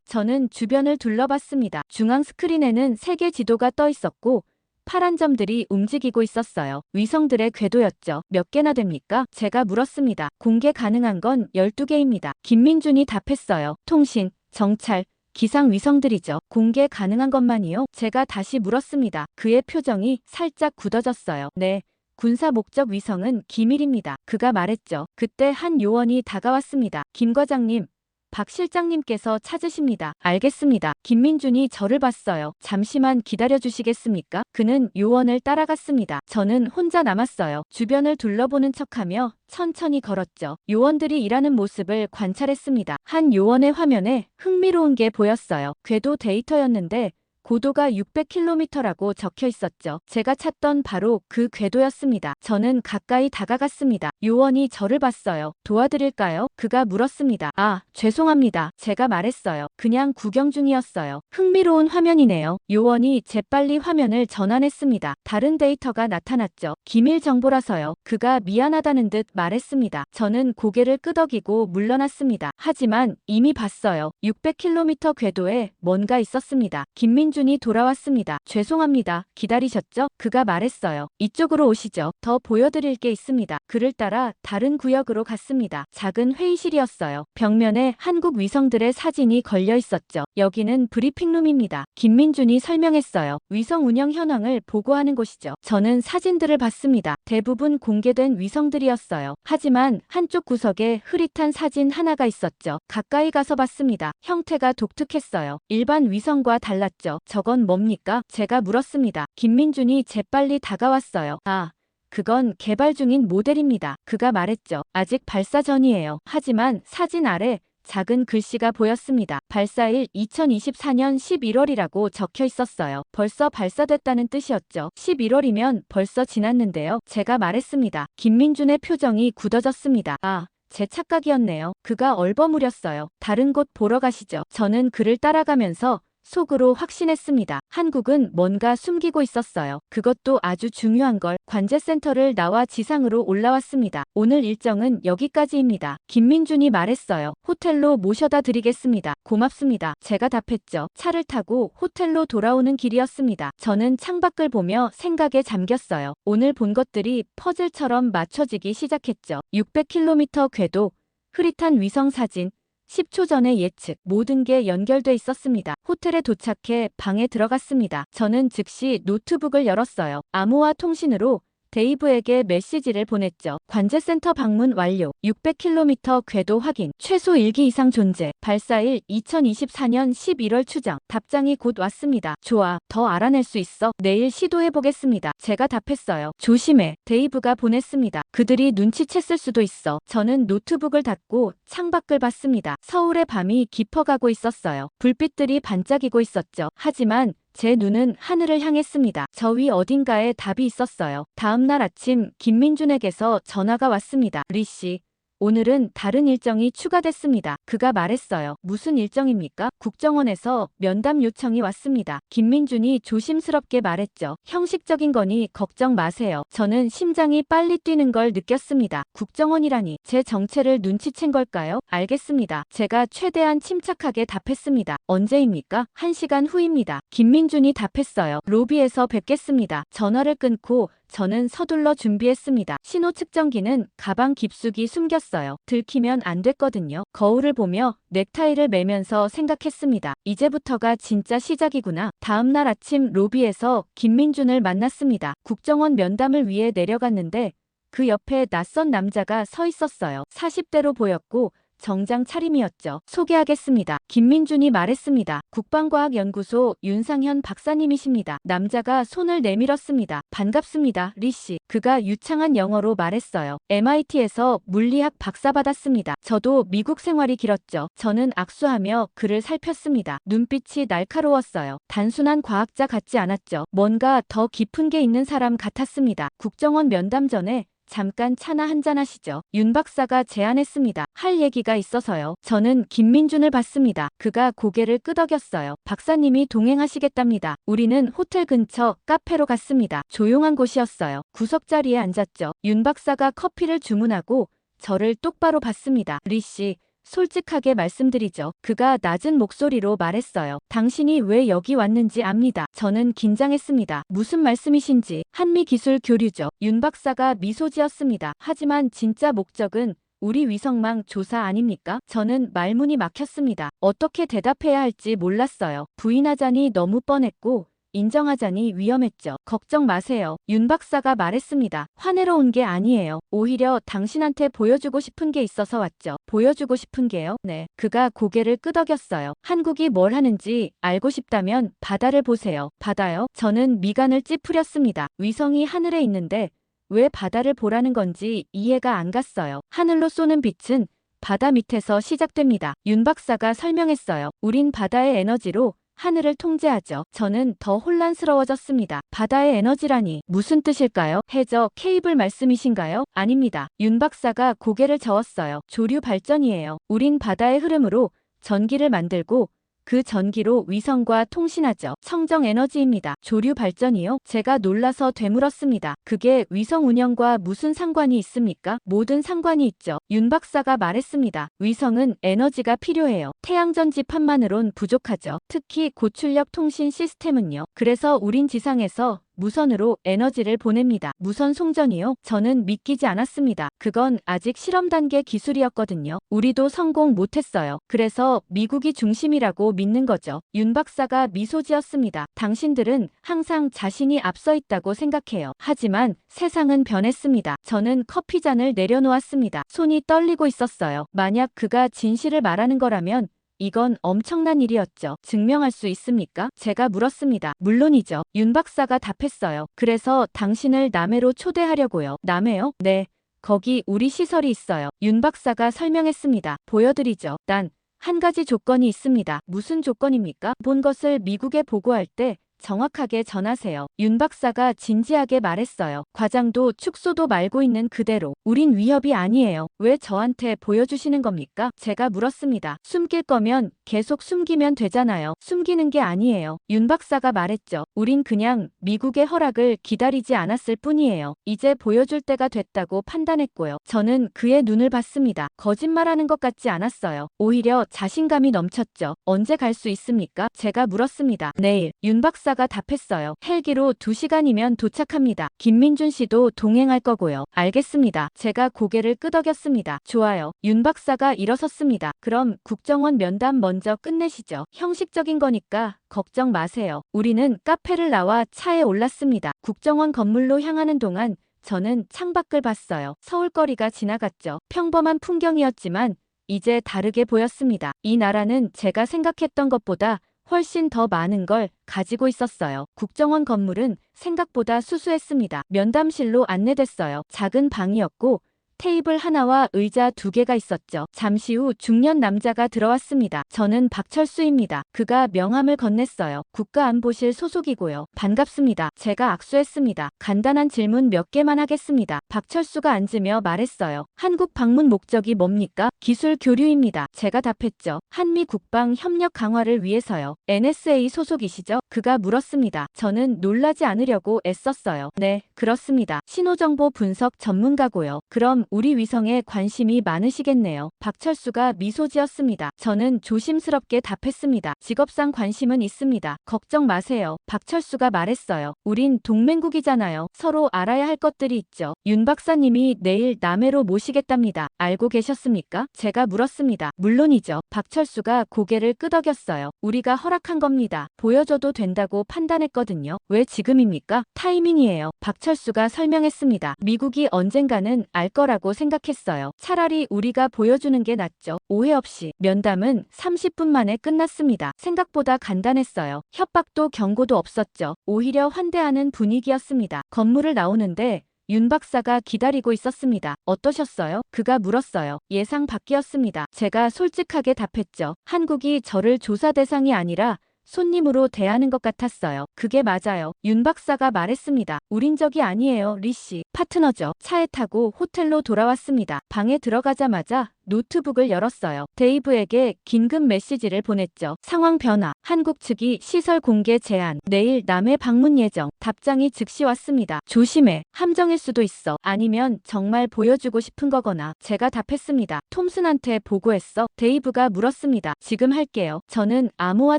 저는 주변을 둘러봤습니다. 중앙 스크린에는 세계 지도가 떠 있었고 파란 점들이 움직이고 있었어요. 위성들의 궤도였죠. 몇 개나 됩니까? 제가 물었습니다. 공개 가능한 건 12개입니다. 김민준이 답했어요. 통신, 정찰, 기상 위성들이죠. 공개 가능한 것만이요? 제가 다시 물었습니다. 그의 표정이 살짝 굳어졌어요. 네. 군사 목적 위성은 기밀입니다. 그가 말했죠. 그때 한 요원이 다가왔습니다. 김 과장님, 박 실장님께서 찾으십니다. 알겠습니다. 김민준이 저를 봤어요. 잠시만 기다려주시겠습니까? 그는 요원을 따라갔습니다. 저는 혼자 남았어요. 주변을 둘러보는 척하며 천천히 걸었죠. 요원들이 일하는 모습을 관찰했습니다. 한 요원의 화면에 흥미로운 게 보였어요. 궤도 데이터였는데 고도가 600km라고 적혀 있었죠. 제가 찾던 바로 그 궤도였습니다. 저는 가까이 다가갔습니다. 요원이 저를 봤어요. 도와드릴까요? 그가 물었습니다. 아, 죄송합니다. 제가 말했어요. 그냥 구경 중이었어요. 흥미로운 화면이네요. 요원이 재빨리 화면을 전환했습니다. 다른 데이터가 나타났죠. 기밀 정보라서요. 그가 미안하다는 듯 말했습니다. 저는 고개를 끄덕이고 물러났습니다. 하지만 이미 봤어요. 600km 궤도에 뭔가 있었습니다. 김민준이 돌아왔습니다. 죄송합니다. 기다리셨죠? 그가 말했어요. 이쪽으로 오시죠. 더 보여드릴 게 있습니다. 그를 따라 다른 구역으로 갔습니다. 작은 회의실이었어요. 벽면에 한국 위성들의 사진이 걸려 있었죠. 여기는 브리핑룸입니다. 김민준이 설명했어요. 위성 운영 현황을 보고하는 곳이죠. 저는 사진들을 봤습니다. 대부분 공개된 위성들이었어요. 하지만 한쪽 구석에 흐릿한 사진 하나가 있었죠. 가까이 가서 봤습니다. 형태가 독특했어요. 일반 위성과 달랐죠. 저건 뭡니까? 제가 물었습니다. 김민준이 재빨리 다가왔어요. 아, 그건 개발 중인 모델입니다. 그가 말했죠. 아직 발사 전이에요. 하지만 사진 아래 작은 글씨가 보였습니다. 발사일 2024년 11월이라고 적혀 있었어요. 벌써 발사됐다는 뜻이었죠. 11월이면 벌써 지났는데요. 제가 말했습니다. 김민준의 표정이 굳어졌습니다. 아, 제 착각이었네요. 그가 얼버무렸어요. 다른 곳 보러 가시죠. 저는 그를 따라가면서 속으로 확신했습니다. 한국은 뭔가 숨기고 있었어요. 그것도 아주 중요한 걸. 관제센터를 나와 지상으로 올라왔습니다. 오늘 일정은 여기까지입니다. 김민준이 말했어요. 호텔로 모셔다 드리겠습니다. 고맙습니다. 제가 답했죠. 차를 타고 호텔로 돌아오는 길이었습니다. 저는 창밖을 보며 생각에 잠겼어요. 오늘 본 것들이 퍼즐처럼 맞춰지기 시작했죠. 600km 궤도, 흐릿한 위성 사진, 10초 전의 예측, 모든 게 연결돼 있었습니다. 호텔에 도착해 방에 들어갔습니다. 저는 즉시 노트북을 열었어요. 암호화 통신으로 데이브에게 메시지를 보냈죠. 관제센터 방문 완료. 600km 궤도 확인. 최소 1기 이상 존재. 발사일 2024년 11월 추정. 답장이 곧 왔습니다. 좋아. 더 알아낼 수 있어. 내일 시도해보겠습니다. 제가 답했어요. 조심해. 데이브가 보냈습니다. 그들이 눈치챘을 수도 있어. 저는 노트북을 닫고 창밖을 봤습니다. 서울의 밤이 깊어가고 있었어요. 불빛들이 반짝이고 있었죠. 하지만 제 눈은 하늘을 향했습니다. 저 위 어딘가에 답이 있었어요. 다음 날 아침 김민준에게서 전화가 왔습니다. 리씨, 오늘은 다른 일정이 추가됐습니다. 그가 말했어요. 무슨 일정입니까? 국정원에서 면담 요청이 왔습니다. 김민준이 조심스럽게 말했죠. 형식적인 거니 걱정 마세요. 저는 심장이 빨리 뛰는 걸 느꼈습니다. 국정원이라니 제 정체를 눈치챈 걸까요? 알겠습니다. 제가 최대한 침착하게 답했습니다. 언제입니까? 1시간 후입니다. 김민준이 답했어요. 로비에서 뵙겠습니다. 전화를 끊고 저는 서둘러 준비했습니다. 신호 측정기는 가방 깊숙이 숨겼어요. 들키면 안 됐거든요. 거울을 보며 넥타이를 매면서 생각했습니다. 이제부터가 진짜 시작이구나. 다음 날 아침 로비에서 김민준을 만났습니다. 국정원 면담을 위해 내려갔는데 그 옆에 낯선 남자가 서 있었어요. 40대로 보였고 정장 차림이었죠. 소개하겠습니다. 김민준이 말했습니다. 국방과학연구소 윤상현 박사님이십니다. 남자가 손을 내밀었습니다. 반갑습니다, 리씨. 그가 유창한 영어로 말했어요. MIT에서 물리학 박사 받았습니다. 저도 미국 생활이 길었죠. 저는 악수하며 그를 살폈습니다. 눈빛이 날카로웠어요. 단순한 과학자 같지 않았죠. 뭔가 더 깊은 게 있는 사람 같았습니다. 국정원 면담 전에 잠깐 차나 한잔 하시죠. 윤 박사가 제안했습니다. 할 얘기가 있어서요. 저는 김민준을 봤습니다. 그가 고개를 끄덕였어요. 박사님이 동행하시겠답니다. 우리는 호텔 근처 카페로 갔습니다. 조용한 곳이었어요. 구석자리에 앉았죠. 윤 박사가 커피를 주문하고 저를 똑바로 봤습니다. 리씨, 솔직하게 말씀드리죠. 그가 낮은 목소리로 말했어요. 당신이 왜 여기 왔는지 압니다. 저는 긴장했습니다. 무슨 말씀이신지. 한미 기술 교류죠. 윤 박사가 미소 지었습니다. 하지만 진짜 목적은 우리 위성망 조사 아닙니까? 저는 말문이 막혔습니다. 어떻게 대답해야 할지 몰랐어요. 부인하자니 너무 뻔했고 인정하자니 위험했죠. 걱정 마세요. 윤 박사가 말했습니다. 화내러 온 게 아니에요. 오히려 당신한테 보여주고 싶은 게 있어서 왔죠. 보여주고 싶은 게요? 네. 그가 고개를 끄덕였어요. 한국이 뭘 하는지 알고 싶다면 바다를 보세요. 바다요? 저는 미간을 찌푸렸습니다. 위성이 하늘에 있는데 왜 바다를 보라는 건지 이해가 안 갔어요. 하늘로 쏘는 빛은 바다 밑에서 시작됩니다. 윤 박사가 설명했어요. 우린 바다의 에너지로 하늘을 통제하죠. 저는 더 혼란스러워졌습니다. 바다의 에너지라니 무슨 뜻일까요? 해저 케이블 말씀이신가요? 아닙니다. 윤 박사가 고개를 저었어요. 조류 발전이에요. 우린 바다의 흐름으로 전기를 만들고 그 전기로 위성과 통신하죠. 청정 에너지입니다. 조류 발전이요? 제가 놀라서 되물었습니다. 그게 위성 운영과 무슨 상관이 있습니까? 모든 상관이 있죠. 윤 박사가 말했습니다. 위성은 에너지가 필요해요. 태양전지판만으론 부족하죠. 특히 고출력 통신 시스템은요. 그래서 우린 지상에서 무선으로 에너지를 보냅니다. 무선 송전이요? 저는 믿기지 않았습니다. 그건 아직 실험 단계 기술이었거든요. 우리도 성공 못했어요. 그래서 미국이 중심이라고 믿는 거죠. 윤 박사가 미소 지었습니다. 당신들은 항상 자신이 앞서 있다고 생각해요. 하지만 세상은 변했습니다. 저는 커피잔을 내려놓았습니다. 손이 떨리고 있었어요. 만약 그가 진실을 말하는 거라면 이건 엄청난 일이었죠. 증명할 수 있습니까? 제가 물었습니다. 물론이죠. 윤 박사가 답했어요. 그래서 당신을 남해로 초대하려고요. 남해요? 네. 거기 우리 시설이 있어요. 윤 박사가 설명했습니다. 보여드리죠. 단, 한 가지 조건이 있습니다. 무슨 조건입니까? 본 것을 미국에 보고할 때 정확하게 전하세요. 윤 박사가 진지하게 말했어요. 과장도 축소도 말고 있는 그대로. 우린 위협이 아니에요. 왜 저한테 보여주시는 겁니까? 제가 물었습니다. 숨길 거면 계속 숨기면 되잖아요. 숨기는 게 아니에요. 윤 박사가 말했죠. 우린 그냥 미국의 허락을 기다리지 않았을 뿐이에요. 이제 보여줄 때가 됐다고 판단했고요. 저는 그의 눈을 봤습니다. 거짓말하는 것 같지 않았어요. 오히려 자신감이 넘쳤죠. 언제 갈 수 있습니까? 제가 물었습니다. 내일. 윤 박사가 답했어요. 헬기로 2시간이면 도착합니다. 김민준 씨도 동행할 거고요. 알겠습니다. 제가 고개를 끄덕였습니다. 좋아요. 윤 박사가 일어섰습니다. 그럼 국정원 면담 먼저 끝내시죠. 형식적인 거니까 걱정 마세요. 우리는 카페를 나와 차에 올랐습니다. 국정원 건물로 향하는 동안 저는 창밖을 봤어요. 서울거리가 지나갔죠. 평범한 풍경이었지만 이제 다르게 보였습니다. 이 나라는 제가 생각했던 것보다 훨씬 더 많은 걸 가지고 있었어요. 국정원 건물은 생각보다 수수했습니다. 면담실로 안내됐어요. 작은 방이었고 테이블 하나와 의자 2개가 있었죠. 잠시 후 중년 남자가 들어왔습니다. 저는 박철수입니다. 그가 명함을 건넸어요. 국가안보실 소속이고요. 반갑습니다. 제가 악수했습니다. 간단한 질문 몇 개만 하겠습니다. 박철수가 앉으며 말했어요. 한국 방문 목적이 뭡니까? 기술 교류입니다. 제가 답했죠. 한미 국방 협력 강화를 위해서요. NSA 소속이시죠? 그가 물었습니다. 저는 놀라지 않으려고 애썼어요. 네, 그렇습니다. 신호정보 분석 전문가고요. 그럼 우리 위성에 관심이 많으시겠네요. 박철수가 미소 지었습니다. 저는 조심스럽게 답했습니다. 직업상 관심은 있습니다. 걱정 마세요. 박철수가 말했어요. 우린 동맹국이잖아요. 서로 알아야 할 것들이 있죠. 윤 박사님이 내일 남해로 모시겠답니다. 알고 계셨습니까? 제가 물었습니다. 물론이죠. 박철수가 고개를 끄덕였어요. 우리가 허락한 겁니다. 보여줘도 된다고 판단했거든요. 왜 지금입니까? 타이밍이에요. 박철수가 설명했습니다. 미국이 언젠가는 알 거라고 생각했어요. 차라리 우리가 보여주는 게 낫죠. 오해 없이. 면담은 30분 만에 끝났습니다. 생각보다 간단했어요. 협박도 경고도 없었죠. 오히려 환대하는 분위기였습니다. 건물을 나오는데 윤 박사가 기다리고 있었습니다. 어떠셨어요? 그가 물었어요. 예상 밖이었습니다. 제가 솔직하게 답했죠. 한국이 저를 조사 대상이 아니라 손님으로 대하는 것 같았어요. 그게 맞아요. 윤 박사가 말했습니다. 우린 적이 아니에요, 리 씨. 파트너죠. 차에 타고 호텔로 돌아왔습니다. 방에 들어가자마자 노트북을 열었어요. 데이브에게 긴급 메시지를 보냈죠. 상황 변화. 한국 측이 시설 공개 제한. 내일 남해 방문 예정. 답장이 즉시 왔습니다. 조심해. 함정일 수도 있어. 아니면 정말 보여주고 싶은 거거나. 제가 답했습니다. 톰슨한테 보고했어? 데이브가 물었습니다. 지금 할게요. 저는 암호화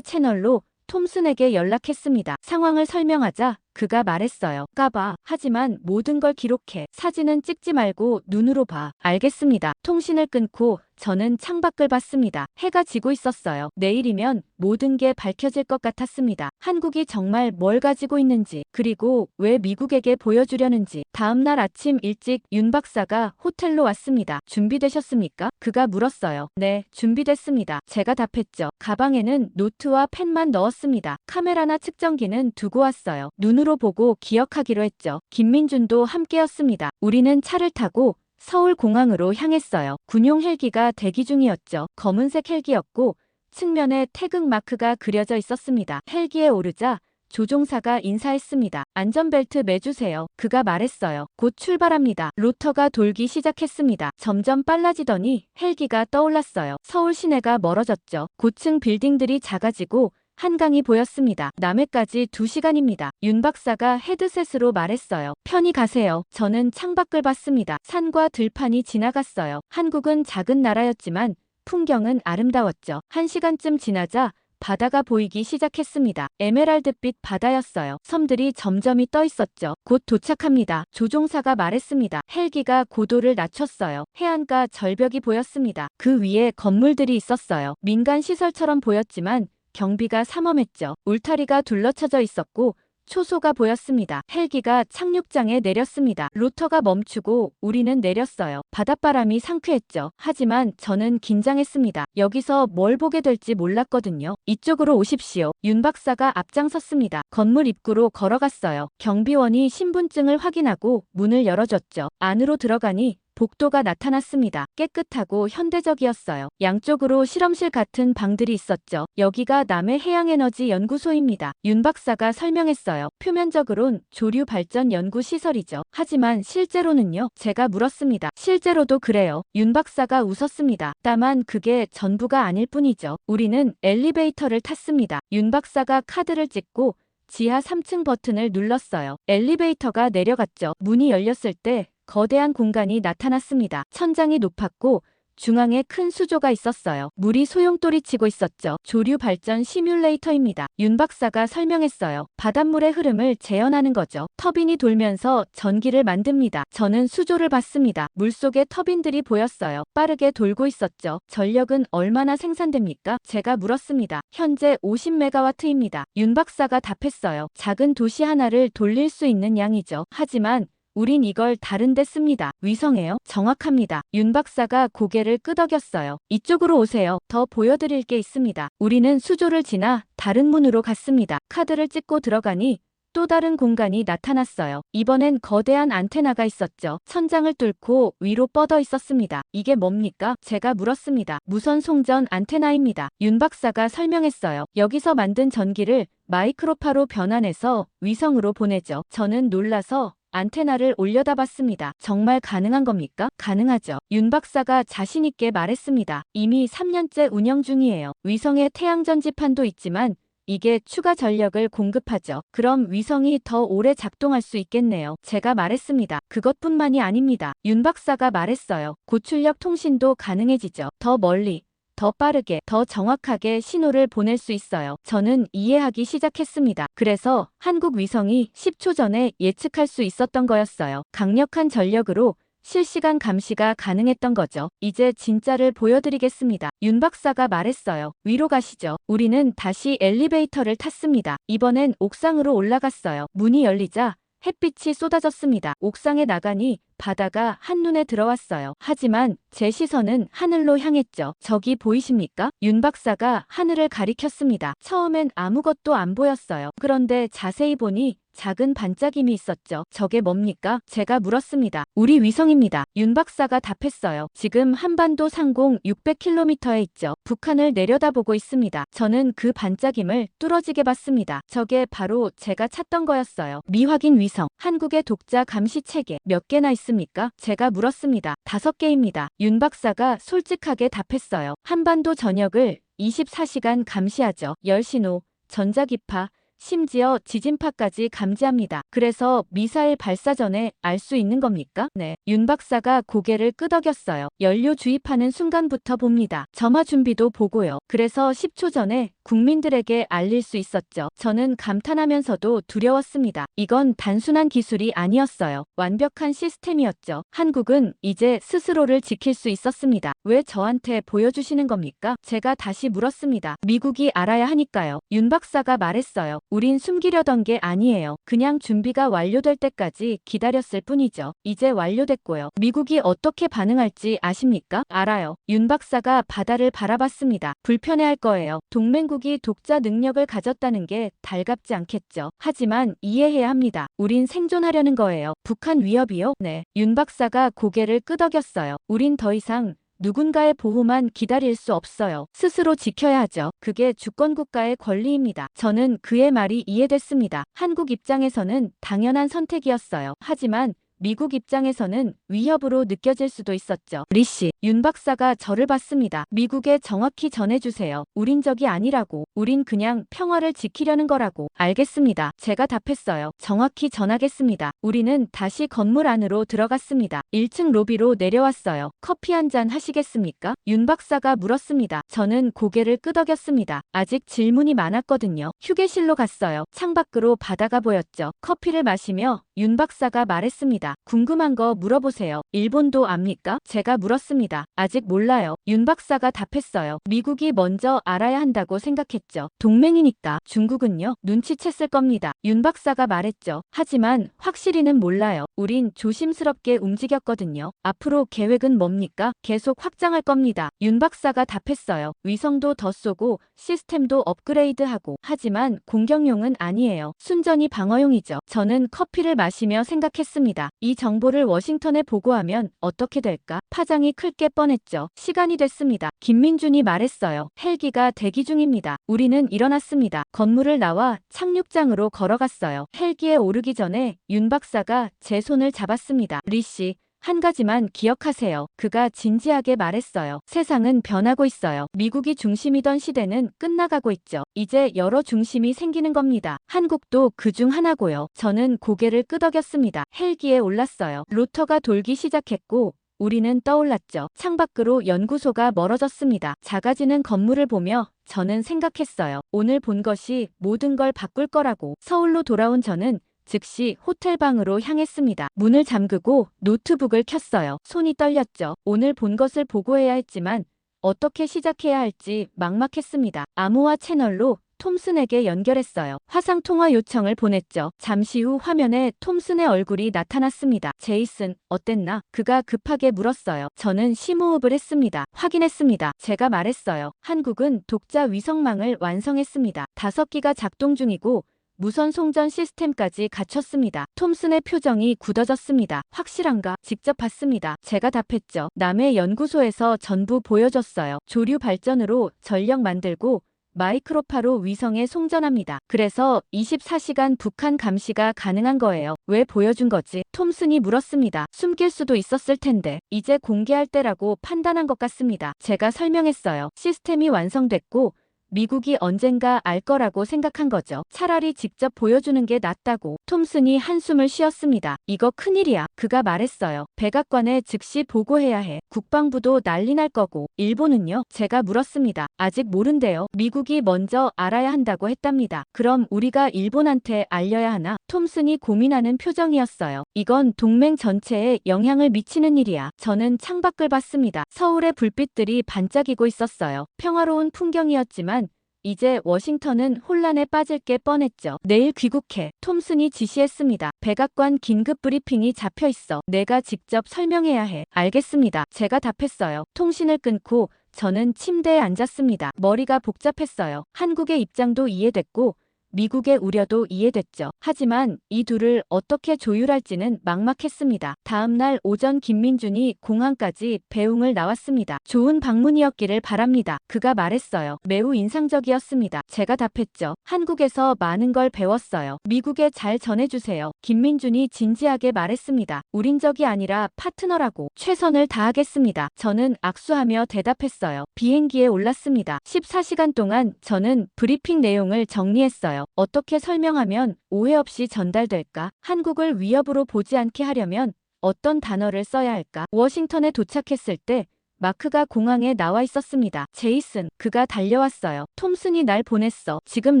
채널로 톰슨에게 연락했습니다. 상황을 설명하자 그가 말했어요. 까봐. 하지만 모든 걸 기록해. 사진은 찍지 말고 눈으로 봐. 알겠습니다. 통신을 끊고 저는 창밖을 봤습니다. 해가 지고 있었어요. 내일이면 모든 게 밝혀질 것 같았습니다. 한국이 정말 뭘 가지고 있는지, 그리고 왜 미국에게 보여주려는지. 다음 날 아침 일찍 윤 박사가 호텔로 왔습니다. 준비되셨습니까? 그가 물었어요. 네, 준비됐습니다. 제가 답했죠. 가방에는 노트와 펜만 넣었습니다. 카메라나 측정기는 두고 왔어요. 눈으로 보고 기억하기로 했죠. 김민준도 함께였습니다. 우리는 차를 타고 서울공항으로 향했어요. 군용 헬기가 대기 중이었죠. 검은색 헬기였고 측면에 태극 마크가 그려져 있었습니다. 헬기에 오르자 조종사가 인사했습니다. 안전벨트 매주세요. 그가 말했어요. 곧 출발합니다. 로터가 돌기 시작했습니다. 점점 빨라지더니 헬기가 떠올랐어요. 서울 시내가 멀어졌죠. 고층 빌딩들이 작아지고 한강이 보였습니다. 남해까지 2시간입니다. 윤 박사가 헤드셋으로 말했어요. 편히 가세요. 저는 창밖을 봤습니다. 산과 들판이 지나갔어요. 한국은 작은 나라였지만 풍경은 아름다웠죠. 1시간쯤 지나자 바다가 보이기 시작했습니다. 에메랄드빛 바다였어요. 섬들이 점점이 떠 있었죠. 곧 도착합니다. 조종사가 말했습니다. 헬기가 고도를 낮췄어요. 해안가 절벽이 보였습니다. 그 위에 건물들이 있었어요. 민간 시설처럼 보였지만 경비가 삼엄했죠. 울타리가 둘러쳐져 있었고 초소가 보였습니다. 헬기가 착륙장에 내렸습니다. 로터가 멈추고 우리는 내렸어요. 바닷바람이 상쾌했죠. 하지만 저는 긴장했습니다. 여기서 뭘 보게 될지 몰랐거든요. 이쪽으로 오십시오. 윤 박사가 앞장섰습니다. 건물 입구로 걸어갔어요. 경비원이 신분증을 확인하고 문을 열어줬죠. 안으로 들어가니 복도가 나타났습니다. 깨끗하고 현대적이었어요. 양쪽으로 실험실 같은 방들이 있었죠. 여기가 남해 해양에너지 연구소입니다. 윤 박사가 설명했어요. 표면적으론 조류 발전 연구 시설이죠. 하지만 실제로는요? 제가 물었습니다. 실제로도 그래요. 윤 박사가 웃었습니다. 다만 그게 전부가 아닐 뿐이죠. 우리는 엘리베이터를 탔습니다. 윤 박사가 카드를 찍고 지하 3층 버튼을 눌렀어요. 엘리베이터가 내려갔죠. 문이 열렸을 때 거대한 공간이 나타났습니다. 천장이 높았고 중앙에 큰 수조가 있었어요. 물이 소용돌이 치고 있었죠. 조류 발전 시뮬레이터입니다. 윤 박사가 설명했어요. 바닷물의 흐름을 재현하는 거죠. 터빈이 돌면서 전기를 만듭니다. 저는 수조를 봤습니다. 물속에 터빈들이 보였어요. 빠르게 돌고 있었죠. 전력은 얼마나 생산됩니까? 제가 물었습니다. 현재 50메가와트입니다. 윤 박사가 답했어요. 작은 도시 하나를 돌릴 수 있는 양이죠. 하지만 우린 이걸 다른 데 씁니다. 위성에요? 정확합니다. 윤 박사가 고개를 끄덕였어요. 이쪽으로 오세요. 더 보여드릴 게 있습니다. 우리는 수조를 지나 다른 문으로 갔습니다. 카드를 찍고 들어가니 또 다른 공간이 나타났어요. 이번엔 거대한 안테나가 있었죠. 천장을 뚫고 위로 뻗어 있었습니다. 이게 뭡니까? 제가 물었습니다. 무선 송전 안테나입니다. 윤 박사가 설명했어요. 여기서 만든 전기를 마이크로파로 변환해서 위성으로 보내죠. 저는 놀라서 안테나를 올려다봤습니다. 정말 가능한 겁니까? 가능하죠. 윤 박사가 자신있게 말했습니다. 이미 3년째 운영 중이에요. 위성에 태양 전지판도 있지만 이게 추가 전력을 공급하죠. 그럼 위성이 더 오래 작동할 수 있겠네요. 제가 말했습니다. 그것뿐만이 아닙니다. 윤 박사가 말했어요. 고출력 통신도 가능해지죠. 더 멀리, 더 빠르게, 더 정확하게 신호를 보낼 수 있어요. 저는 이해하기 시작했습니다. 그래서 한국 위성이 10초 전에 예측할 수 있었던 거였어요. 강력한 전력으로 실시간 감시가 가능했던 거죠. 이제 진짜를 보여드리겠습니다. 윤 박사가 말했어요. 위로 가시죠. 우리는 다시 엘리베이터를 탔습니다. 이번엔 옥상으로 올라갔어요. 문이 열리자 햇빛이 쏟아졌습니다. 옥상에 나가니 바다가 한눈에 들어왔어요. 하지만 제 시선은 하늘로 향했죠. 저기 보이십니까? 윤 박사가 하늘을 가리켰습니다. 처음엔 아무것도 안 보였어요. 그런데 자세히 보니 작은 반짝임이 있었죠. 저게 뭡니까? 제가 물었습니다. 우리 위성입니다. 윤 박사가 답했어요. 지금 한반도 상공 600km에 있죠. 북한을 내려다보고 있습니다. 저는 그 반짝임을 뚫어지게 봤습니다. 저게 바로 제가 찾던 거였어요. 미확인 위성. 한국의 독자 감시 체계 몇 개나 있습니까? 제가 물었습니다. 5개입니다. 윤 박사가 솔직하게 답했어요. 한반도 전역을 24시간 감시하죠. 열신호, 전자기파, 심지어 지진파까지 감지합니다. 그래서 미사일 발사 전에 알 수 있는 겁니까? 네. 윤 박사가 고개를 끄덕였어요. 연료 주입하는 순간부터 봅니다. 점화 준비도 보고요. 그래서 10초 전에 국민들에게 알릴 수 있었죠. 저는 감탄하면서도 두려웠습니다. 이건 단순한 기술이 아니었어요. 완벽한 시스템이었죠. 한국은 이제 스스로를 지킬 수 있었습니다. 왜 저한테 보여주시는 겁니까? 제가 다시 물었습니다. 미국이 알아야 하니까요. 윤 박사가 말했어요. 우린 숨기려던 게 아니에요. 그냥 준비가 완료될 때까지 기다렸을 뿐이죠. 이제 완료됐고요. 미국이 어떻게 반응할지 아십니까? 알아요. 윤 박사가 바다를 바라봤습니다. 불편해할 거예요. 동맹국이 독자 능력을 가졌다는 게 달갑지 않겠죠. 하지만 이해해야 합니다. 우린 생존하려는 거예요. 북한 위협이요? 네. 윤 박사가 고개를 끄덕였어요. 우린 더 이상 누군가의 보호만 기다릴 수 없어요. 스스로 지켜야 하죠. 그게 주권국가의 권리입니다. 저는 그의 말이 이해됐습니다. 한국 입장에서는 당연한 선택이었어요. 하지만 미국 입장에서는 위협으로 느껴질 수도 있었죠. 리씨, 윤 박사가 저를 봤습니다. 미국에 정확히 전해주세요. 우린 적이 아니라고. 우린 그냥 평화를 지키려는 거라고. 알겠습니다. 제가 답했어요. 정확히 전하겠습니다. 우리는 다시 건물 안으로 들어갔습니다. 1층 로비로 내려왔어요. 커피 한 잔 하시겠습니까? 윤 박사가 물었습니다. 저는 고개를 끄덕였습니다. 아직 질문이 많았거든요. 휴게실로 갔어요. 창밖으로 바다가 보였죠. 커피를 마시며 윤 박사가 말했습니다. 궁금한 거 물어보세요. 일본도 압니까? 제가 물었습니다. 아직 몰라요. 윤 박사가 답했어요. 미국이 먼저 알아야 한다고 생각했죠. 동맹이니까. 중국은요? 눈치챘을 겁니다. 윤 박사가 말했죠. 하지만 확실히는 몰라요. 우린 조심스럽게 움직였거든요. 앞으로 계획은 뭡니까? 계속 확장할 겁니다. 윤 박사가 답했어요. 위성도 더 쏘고 시스템도 업그레이드하고. 하지만 공격용은 아니에요. 순전히 방어용이죠. 저는 커피를 마시며 생각했습니다. 이 정보를 워싱턴에 보고하면 어떻게 될까? 파장이 클 게 뻔했죠. 시간이 됐습니다. 김민준이 말했어요. 헬기가 대기 중입니다. 우리는 일어났습니다. 건물을 나와 착륙장으로 걸어갔어요. 헬기에 오르기 전에 윤 박사가 제 손을 잡았습니다. 리 씨, 한 가지만 기억하세요. 그가 진지하게 말했어요. 세상은 변하고 있어요. 미국이 중심이던 시대는 끝나가고 있죠. 이제 여러 중심이 생기는 겁니다. 한국도 그중 하나고요. 저는 고개를 끄덕였습니다. 헬기에 올랐어요. 로터가 돌기 시작했고 우리는 떠올랐죠. 창밖으로 연구소가 멀어졌습니다. 작아지는 건물을 보며 저는 생각했어요. 오늘 본 것이 모든 걸 바꿀 거라고. 서울로 돌아온 저는 즉시 호텔방으로 향했습니다. 문을 잠그고 노트북을 켰어요. 손이 떨렸죠. 오늘 본 것을 보고해야 했지만 어떻게 시작해야 할지 막막했습니다. 암호화 채널로 톰슨에게 연결했어요. 화상통화 요청을 보냈죠. 잠시 후 화면에 톰슨의 얼굴이 나타났습니다. 제이슨, 어땠나? 그가 급하게 물었어요. 저는 심호흡을 했습니다. 확인했습니다. 제가 말했어요. 한국은 독자 위성망을 완성했습니다. 5기가 작동 중이고 무선 송전 시스템까지 갖췄습니다. 톰슨의 표정이 굳어졌습니다. 확실한가? 직접 봤습니다. 제가 답했죠. 남의 연구소에서 전부 보여줬어요. 조류 발전으로 전력 만들고 마이크로파로 위성에 송전합니다. 그래서 24시간 북한 감시가 가능한 거예요. 왜 보여준 거지? 톰슨이 물었습니다. 숨길 수도 있었을 텐데 이제 공개할 때라고 판단한 것 같습니다. 제가 설명했어요. 시스템이 완성됐고 미국이 언젠가 알 거라고 생각한 거죠. 차라리 직접 보여주는 게 낫다고. 톰슨이 한숨을 쉬었습니다. 이거 큰일이야. 그가 말했어요. 백악관에 즉시 보고해야 해. 국방부도 난리 날 거고. 일본은요? 제가 물었습니다. 아직 모른대요. 미국이 먼저 알아야 한다고 했답니다. 그럼 우리가 일본한테 알려야 하나? 톰슨이 고민하는 표정이었어요. 이건 동맹 전체에 영향을 미치는 일이야. 저는 창밖을 봤습니다. 서울의 불빛들이 반짝이고 있었어요. 평화로운 풍경이었지만 이제 워싱턴은 혼란에 빠질 게 뻔했죠. 내일 귀국해. 톰슨이 지시했습니다. 백악관 긴급 브리핑이 잡혀 있어. 내가 직접 설명해야 해. 알겠습니다. 제가 답했어요. 통신을 끊고 저는 침대에 앉았습니다. 머리가 복잡했어요. 한국의 입장도 이해됐고 미국의 우려도 이해됐죠. 하지만 이 둘을 어떻게 조율할지는 막막했습니다. 다음 날 오전 김민준이 공항까지 배웅을 나왔습니다. 좋은 방문이었기를 바랍니다. 그가 말했어요. 매우 인상적이었습니다. 제가 답했죠. 한국에서 많은 걸 배웠어요. 미국에 잘 전해주세요. 김민준이 진지하게 말했습니다. 우린 적이 아니라 파트너라고. 최선을 다하겠습니다. 저는 악수하며 대답했어요. 비행기에 올랐습니다. 14시간 동안 저는 브리핑 내용을 정리했어요. 어떻게 설명하면 오해 없이 전달될까? 한국을 위협으로 보지 않게 하려면 어떤 단어를 써야 할까? 워싱턴에 도착했을 때 마크가 공항에 나와 있었습니다. 제이슨, 그가 달려왔어요. 톰슨이 날 보냈어. 지금